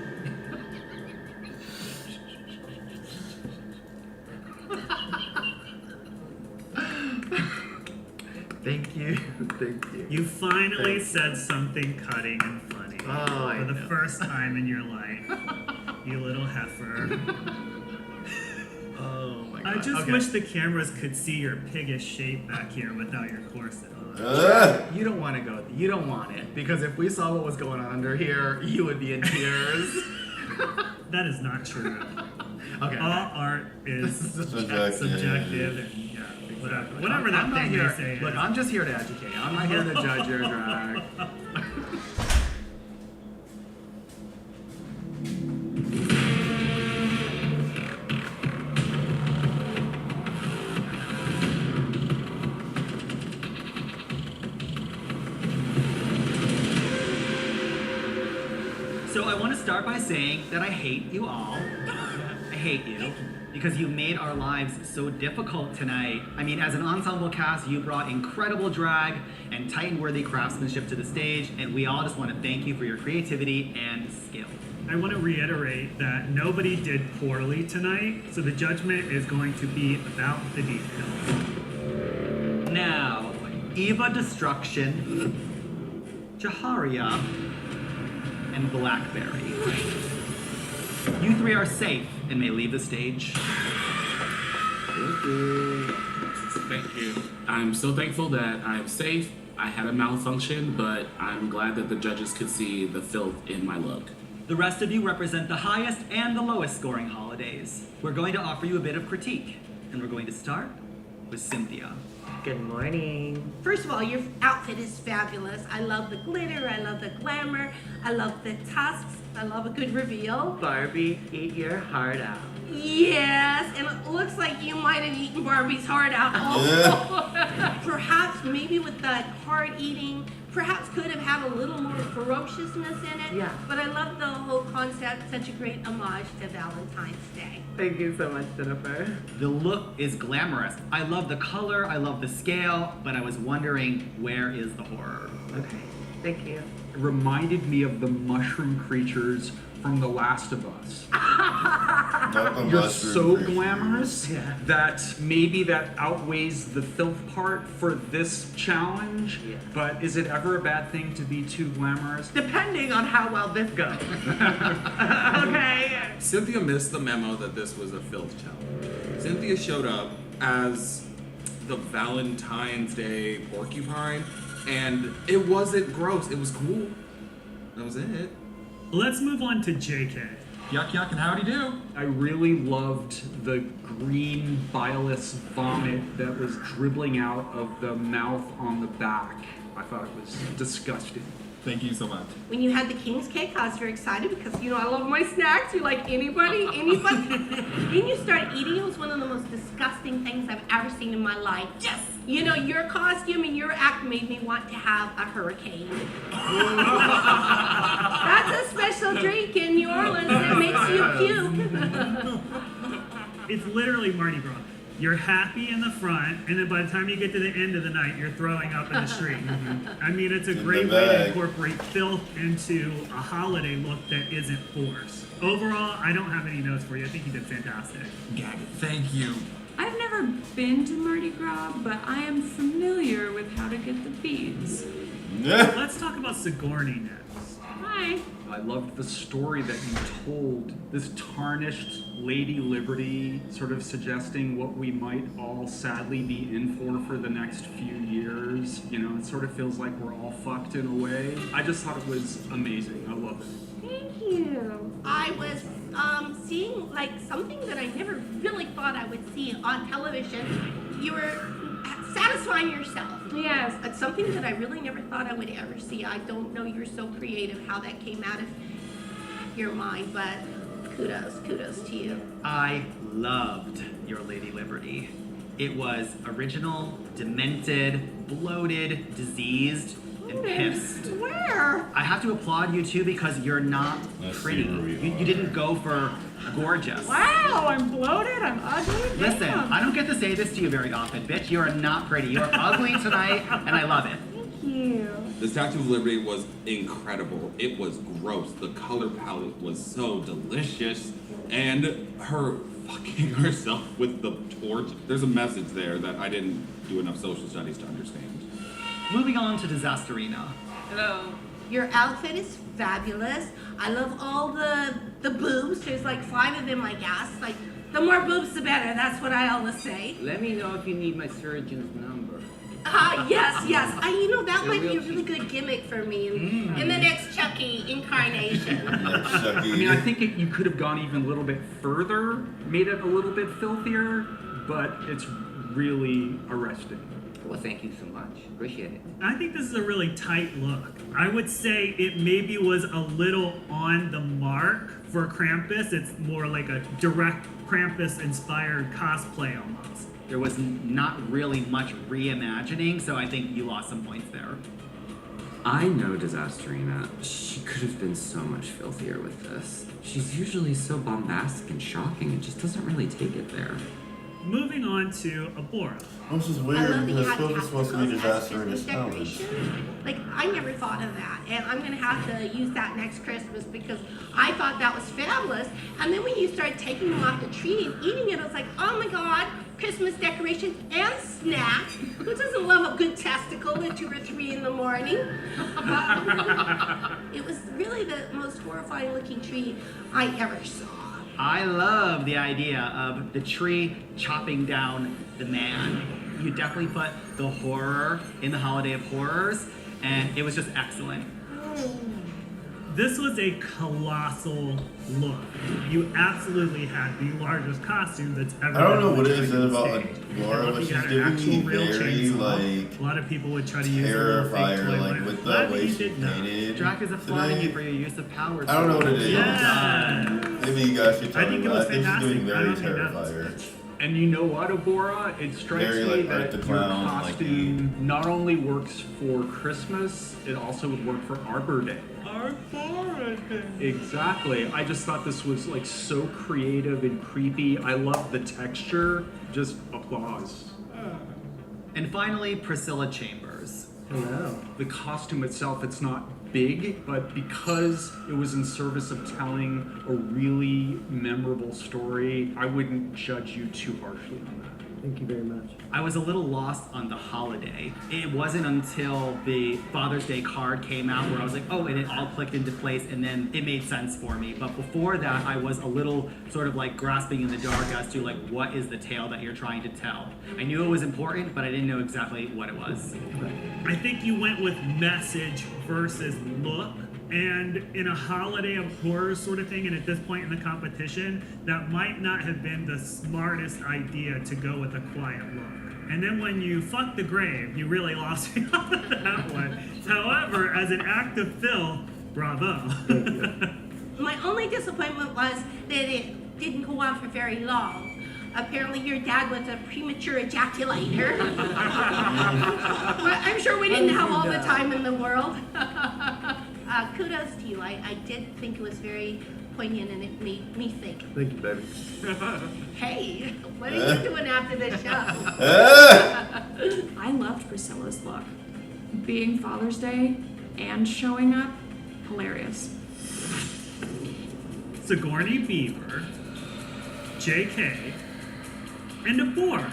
Thank you. Thank you. You finally said something cutting and funny Oh, I for the know. first time in your life, you little heifer. Oh my I god. just Okay. wish the cameras could see your piggish shape back here without your corset on. You don't want to go. You don't want it, because if we saw what was going on under here, you would be in tears. That is not true. Okay. All art is subjective and yeah, whatever. Look, Whatever that I'm not thing here. they say Look, is. I'm just here to educate. I'm not here to judge your drag. So I want to start by saying that I hate you all. I hate you because you made our lives so difficult tonight. I mean, as an ensemble cast, you brought incredible drag and Titan-worthy craftsmanship to the stage, and we all just want to thank you for your creativity and skill. I want to reiterate that nobody did poorly tonight, so the judgment is going to be about the details. Now, Eva Destruction, Jaharia, and Blackberry. You three are safe and may leave the stage. Thank you. I'm so thankful that I'm safe. I had a malfunction, but I'm glad that the judges could see the filth in my look. The rest of you represent the highest and the lowest scoring holidays. We're going to offer you a bit of critique, and we're going to start with Cynthia. Good morning. First of all, your outfit is fabulous. I love the glitter, I love the glamour, I love the tusks, I love a good reveal. Barbie, eat your heart out. Yes, and it looks like you might have eaten Barbie's heart out also. Perhaps maybe with that heart eating, perhaps could have had a little more ferociousness in it. Yeah. But I love the whole concept, such a great homage to Valentine's Day. Thank you so much, Jennifer. The look is glamorous. I love the color, I love the scale, but I was wondering, where is the horror? Okay, thank you. It reminded me of the mushroom creatures from The Last of Us. Not the You're mustard so version. glamorous that maybe that outweighs the filth part for this challenge. But is it ever a bad thing to be too glamorous? Depending on how well this goes. Okay. Cynthia missed the memo that this was a filth challenge. Cynthia showed up as the Valentine's Day porcupine, and it wasn't gross. It was cool. That was it. Let's move on to JK. Yuck, yuck, and howdy do. I really loved the green bilious vomit that was dribbling out of the mouth on the back. I thought it was disgusting. Thank you so much. When you had the king's cake, I was very excited because, you know, I love my snacks. You like anybody? Then you start eating. It was one of the most disgusting things I've ever seen in my life. Yes! You know, your costume and your act made me want to have a hurricane. That's a special drink in New Orleans that makes you puke. It's literally Mardi Gras. You're happy in the front, and then by the time you get to the end of the night, you're throwing up in the street. I mean, it's a great way to incorporate filth into a holiday look that isn't forced. Overall, I don't have any notes for you. I think you did fantastic. Gag it. Thank you. I've never been to Mardi Gras, but I am familiar with how to get the beads. Let's talk about Sigourney next. Hi. I loved the story that you told. This tarnished Lady Liberty, sort of suggesting what we might all sadly be in for the next few years. You know, it sort of feels like we're all fucked in a way. I just thought it was amazing. I love it. Thank you. I was seeing like something that I never really thought I would see on television. You were satisfying yourself. Yes. It's something that I really never thought I would ever see. I don't know, you're so creative how that came out of your mind, but kudos to you. I loved your Lady Liberty. It was original, demented, bloated, diseased, and pissed. Where? I have to applaud you too because you're not pretty. You didn't go for gorgeous. Wow, I'm bloated, I'm ugly. Listen, Damn. I don't get to say this to you very often, bitch. You are not pretty. You are ugly tonight, and I love it. Thank you. The Statue of Liberty was incredible. It was gross. The color palette was so delicious. And her fucking herself with the torch. There's a message there that I didn't do enough social studies to understand. Moving on to Disasterina. Hello. Your outfit is fabulous. I love all the boobs. There's like 5 of them, I guess. Like, the more boobs, the better. That's what I always say. Let me know if you need my surgeon's number. Yes. You know, that might be a really good gimmick for me in the next Chucky incarnation. I mean, I think you could have gone even a little bit further, made it a little bit filthier, but it's really arresting. Well, thank you so much. Appreciate it. I think this is a really tight look. I would say it maybe was a little on the mark for Krampus. It's more like a direct Krampus-inspired cosplay almost. There was not really much reimagining, so I think you lost some points there. I know Disasterina. She could have been so much filthier with this. She's usually so bombastic and shocking, it just doesn't really take it there. Moving on to Abora. Which is I weird love that you because had to Phil was have supposed to be those as Disasterina's Christmas challenge. decoration. Like, I never thought of that, and I'm gonna have to use that next Christmas because I thought that was fabulous. And then when you start taking them off the tree and eating it, I was like, oh my god, Christmas decorations and snack. Who doesn't love a good testicle at 2 or 3 in the morning? It was really the most horrifying looking tree I ever saw. I love the idea of the tree chopping down the man. You definitely put the horror in the Holiday of Horrors, and it was just excellent. This was a colossal look. You absolutely had the largest costume that's ever I don't know been what it portrayed is on about stage. Laura, but You she's had an giving actual me real very, chainsaw. like, A lot of people would try to use a little fake Terrifier, toy like, light. with the Glad that way you she did that. painted. Drac is applauding today. you for your use of powers. I don't know what it is. Yeah. Maybe you guys should tell I me, think it but was I think she's doing fantastic. I very don't think Terrifier. And you know what, Abora? It strikes Very, me like, Art that the your Clown, like costume not only works for Christmas, it also would work for Arbor Day. Exactly. I just thought this was like so creative and creepy. I love the texture. Just applause. And finally, Priscilla Chambers. Hello. The costume itself, it's not big, but because it was in service of telling a really memorable story, I wouldn't judge you too harshly on that. Thank you very much. I was a little lost on the holiday. It wasn't until the Father's Day card came out where I was like, oh, and it all clicked into place, and then it made sense for me. But before that, I was a little sort of like grasping in the dark as to like, what is the tale that you're trying to tell? I knew it was important, but I didn't know exactly what it was. I think you went with message versus look. And in a holiday of horror sort of thing, and at this point in the competition, that might not have been the smartest idea to go with a quiet look. And then when you fucked the grave, you really lost me on that one. However, as an act of filth, bravo. My only disappointment was that it didn't go on for very long. Apparently your dad was a premature ejaculator. But I'm sure we didn't have all the time in the world. Kudos to you. I did think it was very poignant and it made me think. Thank you, baby. Hey, what are you doing after this show? I loved Priscilla's look. Being Father's Day and showing up, hilarious. Sigourney Beaver, JK, and a boar.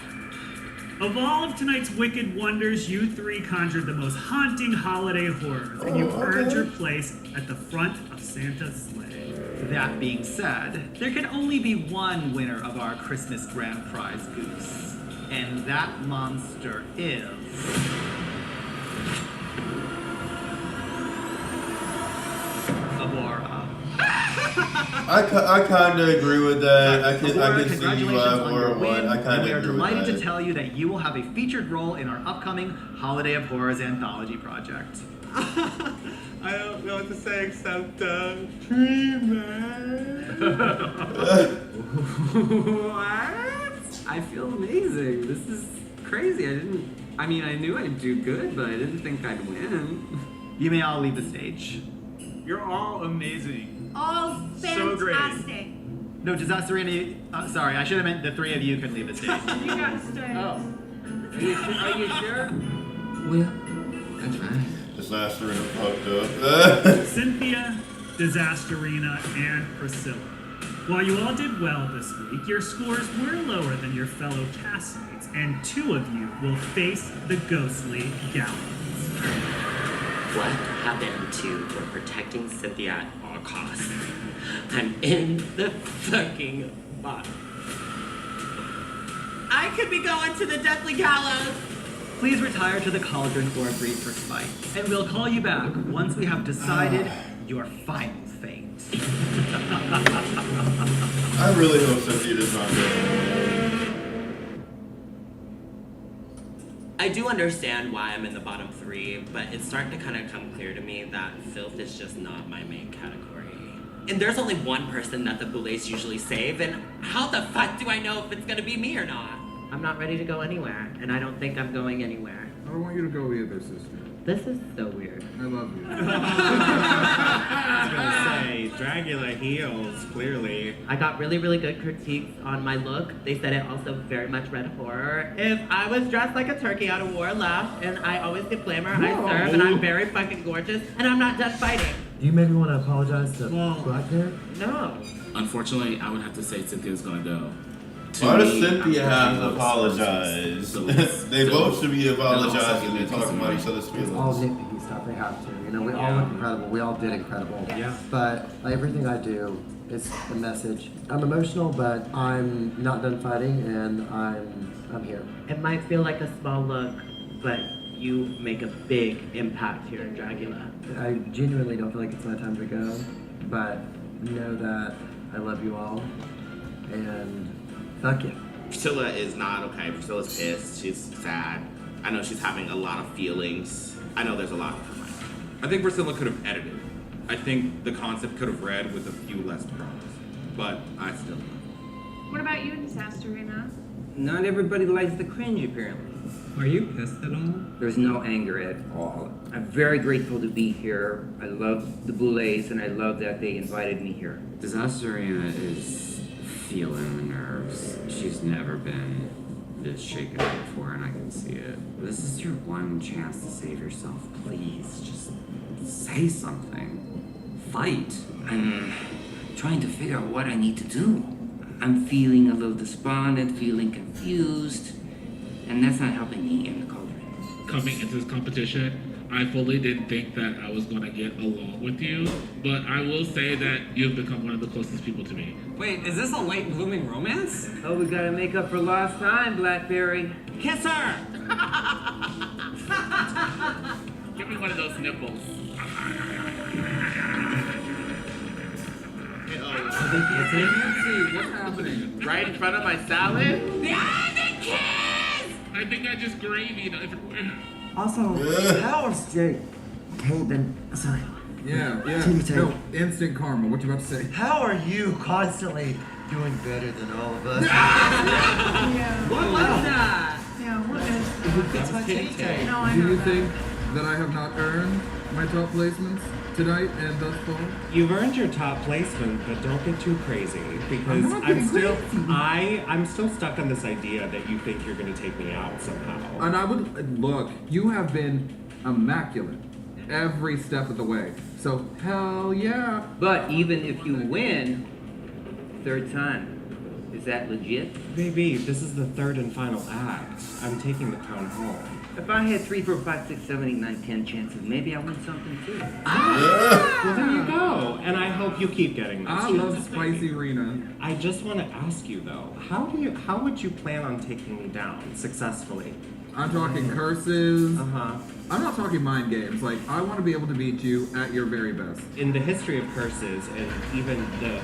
Of all of tonight's wicked wonders, you three conjured the most haunting holiday horrors, and you earned your place at the front of Santa's sleigh. That being said, there can only be one winner of our Christmas grand prize goose, and that monster is... Abora. I kind of agree with that. I can see Congratulations why on your Abora won. win, I and kind we of are agree with delighted that. to tell you that you will have a featured role in our upcoming Holiday of Horrors anthology project. I don't know what to say except, dreaming. What? I feel amazing. This is crazy. I knew I'd do good, but I didn't think I'd win. You may all leave the stage. You're all amazing. Oh, So great. fantastic. No, disaster any. Sorry, I should have meant the three of you can leave the stage. You got stayed. Oh. Are you sure? Well, that's right. Disasterina fucked up. Cynthia, Disasterina, and Priscilla. While you all did well this week, your scores were lower than your fellow castmates, and two of you will face the ghostly gallows. What happened to we're protecting Cynthia at all costs? I'm in the fucking bottom. I could be going to the deathly gallows. Please retire to the cauldron for a brief respite, and we'll call you back once we have decided your final fate. I really hope Cynthia does not go. I do understand why I'm in the bottom three, but it's starting to kind of come clear to me that filth is just not my main category. And there's only one person that the Boulets usually save, and how the fuck do I know if it's gonna be me or not? I'm not ready to go anywhere, and I don't think I'm going anywhere. I don't want you to go either, sister. This is so weird. I love you. I was gonna say, Dragula heals, clearly. I got really, really good critiques on my look. They said it also very much read horror. If I was dressed like a turkey out of War Left, and I always get glamour, I serve, and I'm very fucking gorgeous, and I'm not done fighting. Do you maybe want to apologize to Blackhair? No. Unfortunately, I would have to say Cynthia's gonna go. Why does Cynthia have to apologize? They both should be apologizing and talking about each other's It's all feelings. nitpicky stuff. They have to. You know, we all look incredible. We all did incredible. Yeah. But like, everything I do is a message. I'm emotional, but I'm not done fighting, and I'm here. It might feel like a small look, but you make a big impact here in Dragula. I genuinely don't feel like it's my time to go, but know that I love you all, and fuck you. Priscilla is not okay. Priscilla's pissed. She's sad. I know she's having a lot of feelings. I know there's a lot of them. I think Priscilla could have edited. I think the concept could have read with a few less prompts. But I still love What about you, Disasterina? Not everybody likes the cringe, apparently. Are you pissed at all? There's no anger at all. I'm very grateful to be here. I love the Boulets, and I love that they invited me here. Disasterina is feeling the nerves. She's never been this shaken up before, and I can see it. This is your one chance to save yourself. Please, just say something. Fight. I'm trying to figure out what I need to do. I'm feeling a little despondent, feeling confused, and that's not helping me in the cauldron. Coming into this competition, I fully didn't think that I was going to get along with you, but I will say that you've become one of the closest people to me. Wait, is this a late blooming romance? Oh, we gotta make up for lost time, Blackberry. Kiss her! Give me one of those nipples. What's happening? Right in front of my salad? I think I just gravied everywhere. Also, how is Jake? Kate, then, sorry. Yeah. Timmy Taylor. No, instant karma. What you about to say? How are you constantly doing better than all of us? What was that? Yeah, what is That's my Tay-Tay. No, I Do know you that. think that I have not earned my top placements tonight and thus far? You've earned your top placement, but don't get too crazy because I'm not getting I'm still stuck on this idea that you think you're going to take me out somehow. And I would look. You have been immaculate every step of the way. So hell yeah. But even if you win, third time, is that legit? Baby, this is the third and final act. I'm taking the crown home. If I had 3, 4, 5, 6, 7, 8, 9, 10 chances, maybe I win something too. Well, there you go. And I hope you keep getting this. I love spicy Rena. I just want to ask you though, how would you plan on taking me down successfully? I'm talking curses. Uh-huh. I'm not talking mind games. Like, I want to be able to beat you at your very best. In the history of curses and even the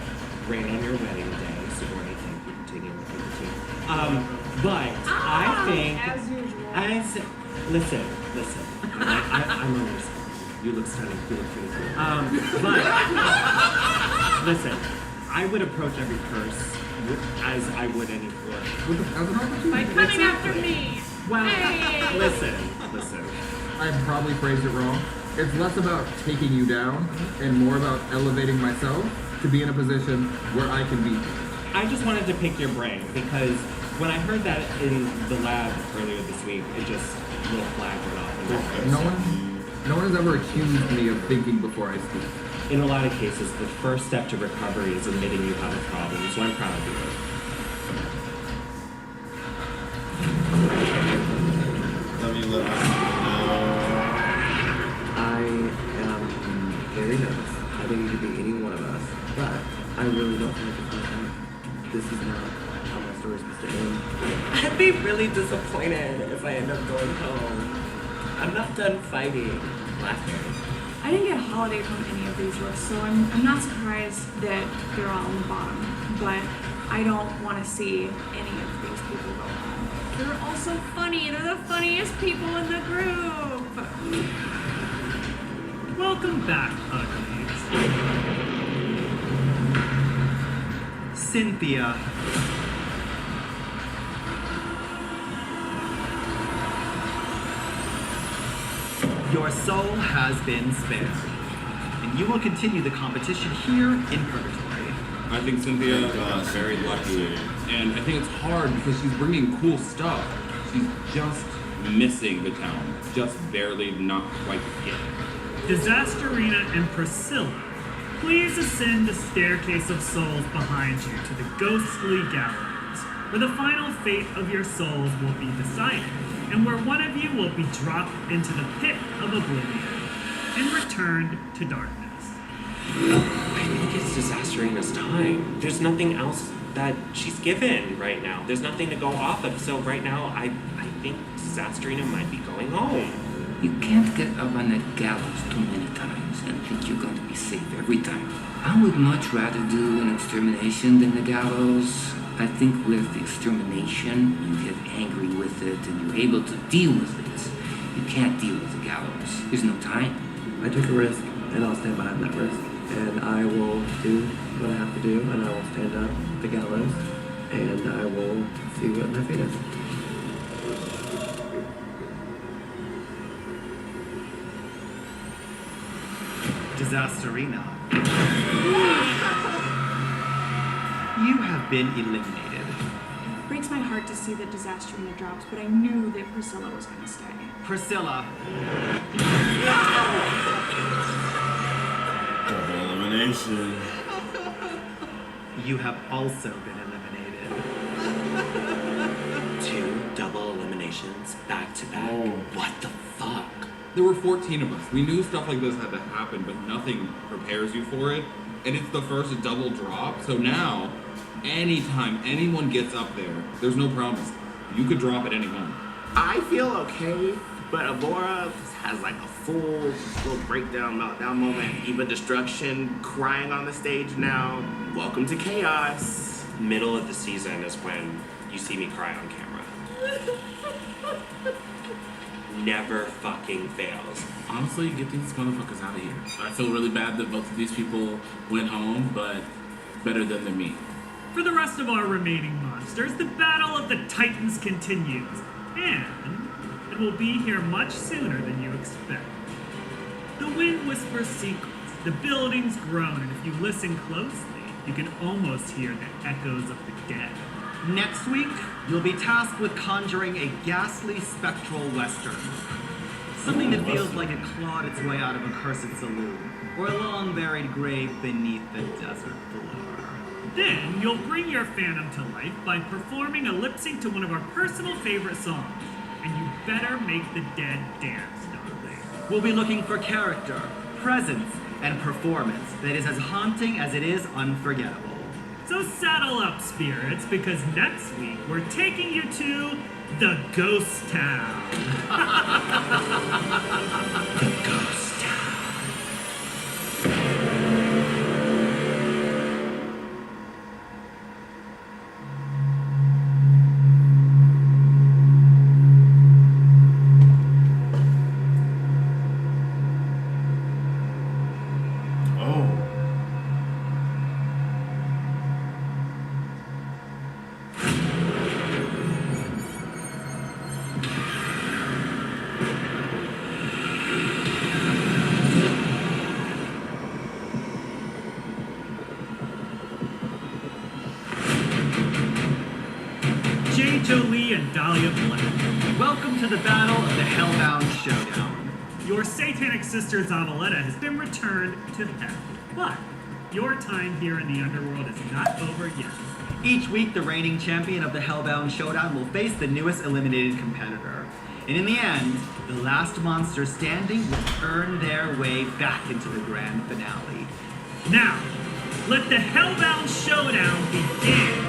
rain on your wedding day, Sigourney, thank you for taking with me. But I think as usual. Listen. I'm on your side. You look stunning. You look pretty cool. But listen, I would approach every curse as I would any floor. By coming after me. Well, hey. listen. I probably phrased it wrong. It's less about taking you down and more about elevating myself to be in a position where I can beat you. I just wanted to pick your brain because when I heard that in the lab earlier this week, it just little flag went off. No one has ever accused me of thinking before I speak. In a lot of cases, the first step to recovery is admitting you have a problem, so I'm proud of you. Let me let myself I am very nervous. I think it could be any one of us, but I really don't think it's like that. This is not how my story's supposed to end. I'd be really disappointed if I end up going home. I'm not done fighting. Blackberry. I didn't get a holiday from any of these lists, so I'm not surprised that they're all on the bottom. But I don't want to see any of these people go home. They're all so funny. They're the funniest people in the group. Welcome back, uglies. Cynthia. Your soul has been spared, and you will continue the competition here in Purgatory. I think Cynthia is very lucky, and I think it's hard because she's bringing cool stuff. She's just missing the town, just barely, not quite getting it. Disasterina and Priscilla, please ascend the staircase of souls behind you to the ghostly gallows, where the final fate of your souls will be decided, and where one of you will be dropped into the pit of oblivion and returned to darkness. I think it's Disasterina's time. There's nothing else that she's given right now. There's nothing to go off of. So right now, I think Disasterina might be going home. You can't get up on that gallows too many times and think you're going to be safe every time. I would much rather do an extermination than the gallows. I think with the extermination, you get angry with it and you're able to deal with it. You can't deal with the gallows. There's no time. I took a risk, and I'll stand behind that risk. And I will do what I have to do, and I will stand up the gallows, and I will see what my fate is. Disasterina. You have been eliminated. breaks my heart to see that Disasterina drops, but I knew that Priscilla was gonna stay. Priscilla. Double elimination. You have also been eliminated. 2 double eliminations back to back. What the fuck? There were 14 of us. We knew stuff like this had to happen, but nothing prepares you for it. And it's the first double drop, so now, anytime anyone gets up there, there's no promise. You could drop at any moment. I feel okay, but Abora has like a full little breakdown, meltdown moment. Even Destruction crying on the stage now. Welcome to chaos. Middle of the season is when you see me cry on camera. Never fucking fails. Honestly, get these motherfuckers out of here. I feel really bad that both of these people went home, but better them than me. For the rest of our remaining monsters, the Battle of the Titans continues, and it will be here much sooner than you expect. The wind whispers secrets, the buildings groan, and if you listen closely, you can almost hear the echoes of the dead. Next week, you'll be tasked with conjuring a ghastly spectral western. Something that feels like it clawed its way out of a cursed saloon, or a long-buried grave beneath the desert floor. Then, you'll bring your phantom to life by performing a lip sync to one of our personal favorite songs. And you better make the dead dance, darling. We'll be looking for character, presence, and performance that is as haunting as it is unforgettable. So saddle up, spirits, because next week we're taking you to the Ghost Town. The Ghost Town. Jolie and Dahlia Black. Welcome to the Battle of the Hellbound Showdown. Your satanic sister Zavaleta has been returned to hell, but your time here in the underworld is not over yet. Each week, the reigning champion of the Hellbound Showdown will face the newest eliminated competitor. And in the end, the last monster standing will earn their way back into the grand finale. Now, let the Hellbound Showdown begin!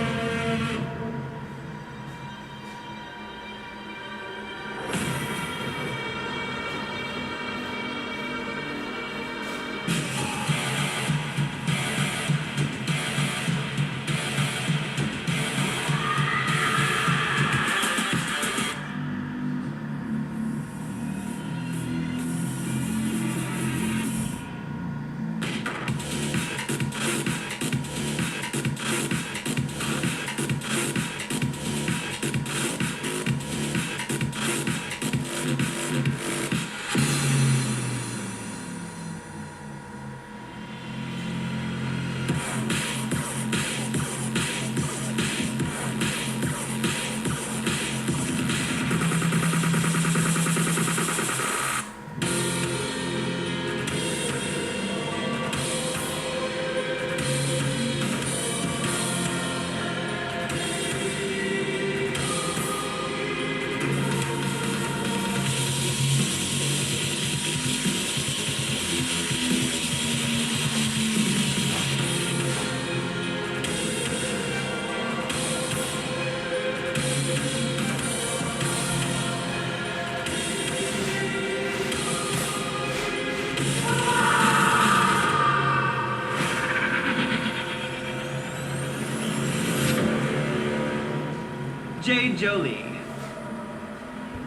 Jade Jolie,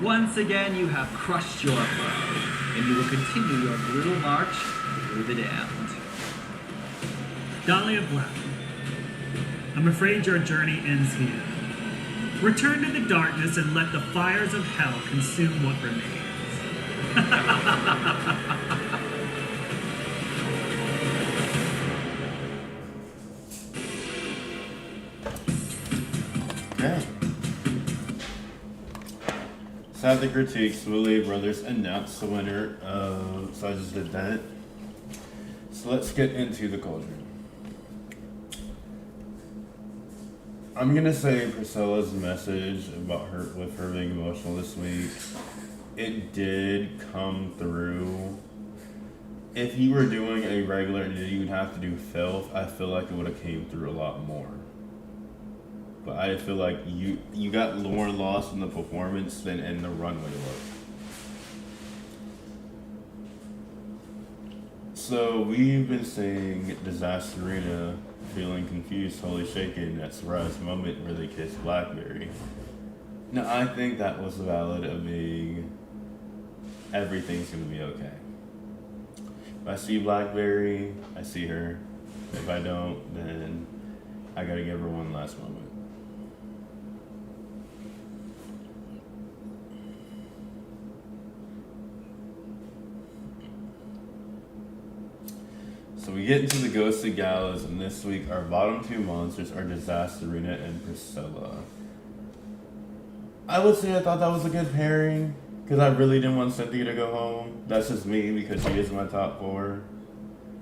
once again you have crushed your foe, and you will continue your brutal march through the damned. Dahlia Black, I'm afraid your journey ends here. Return to the darkness and let the fires of hell consume what remains. Okay. Sad the critiques, Boulet Brothers announced the winner of, so I just did that. So let's get into the cauldron. I'm gonna say Priscilla's message about her being emotional this week, it did come through. If you were doing a regular and you would have to do filth, I feel like it would have came through a lot more. But I feel like you got more lost in the performance than in the runway look. So we've been seeing Disasterina feeling confused, totally shaken at Soraya's moment where they kissed Blackberry. Now I think that was valid of being everything's gonna be okay. If I see Blackberry, I see her. If I don't, then I gotta give her one last moment. So we get into the Ghosted Galas, and this week our bottom two monsters are Disasterina and Priscilla. I would say I thought that was a good pairing, because I really didn't want Cynthia to go home. That's just me, because she is my top 4.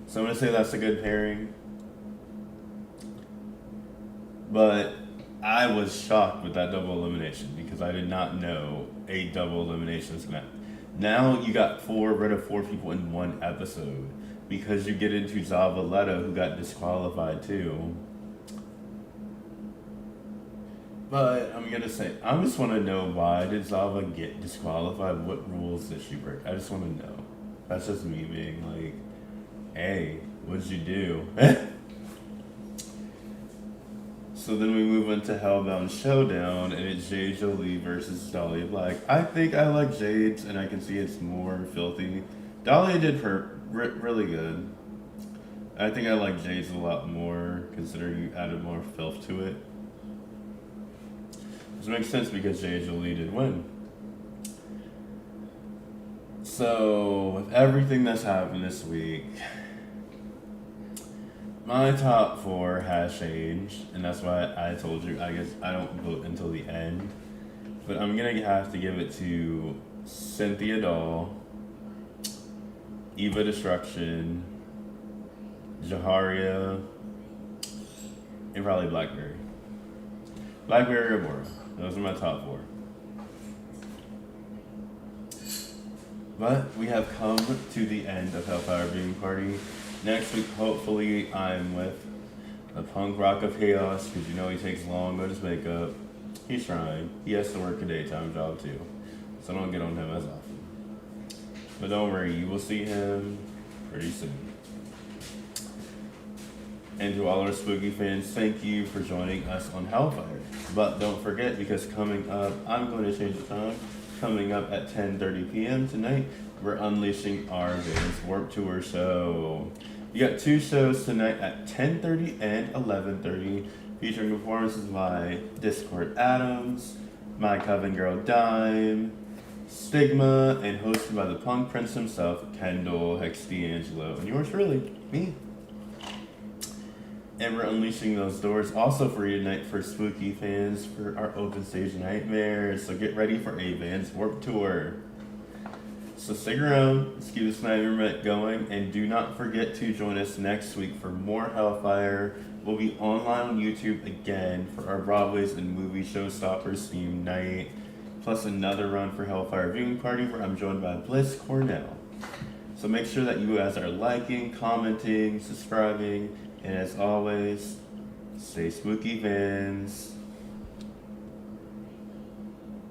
So I'm going to say that's a good pairing. But I was shocked with that double elimination, because I did not know a double elimination was going to happen. Now you got rid of 4 people in one episode. Because you get into Zavaleta, who got disqualified too. But I'm gonna say, I just want to know, why did Zava get disqualified? What rules did she break? I just want to know. That's just me being like, hey, what'd you do? So then we move into Hellbound Showdown, and it's Jade Jolie versus Dahlia Black. I think I like Jade's, and I can see it's more filthy. Dahlia did her really good. I think I like Jade's a lot more, considering you added more filth to it. Which makes sense because Jade Jolie did win. So, with everything that's happened this week, my top 4 has changed, and that's why I told you, I guess I don't vote until the end. But I'm gonna have to give it to Cynthia Doll, Eva Destruction, Jaharia, and probably Blackberry. Blackberry or Bora. Those are my top 4. But we have come to the end of Hellfire Viewing Party. Next week, hopefully, I'm with the punk rock of chaos, because you know he takes long on his makeup. He's trying. He has to work a daytime job too, so don't get on him as often. But don't worry, you will see him pretty soon. And to all our spooky fans, thank you for joining us on Hellfire. But don't forget, because coming up, I'm going to change the time. Coming up at 10:30 p.m. tonight, we're unleashing our Vans Warped Tour show. You got 2 shows tonight at 10:30 and 11:30, featuring performances by Discord Adams, My Coven Girl Dime, Stigma, and hosted by the punk prince himself, Kendall Hex D'Angelo, and yours truly, me. And we're unleashing those doors also for you tonight for spooky fans for our open stage nightmares. So get ready for a Vans Warped Tour. So stick around, let's keep this nightmare going, and do not forget to join us next week for more Hellfire. We'll be online on YouTube again for our Broadways and movie showstoppers theme night, plus another run for Hellfire Viewing Party where I'm joined by Bliss Cornell. So make sure that you guys are liking, commenting, subscribing, and as always, stay spooky, Vans.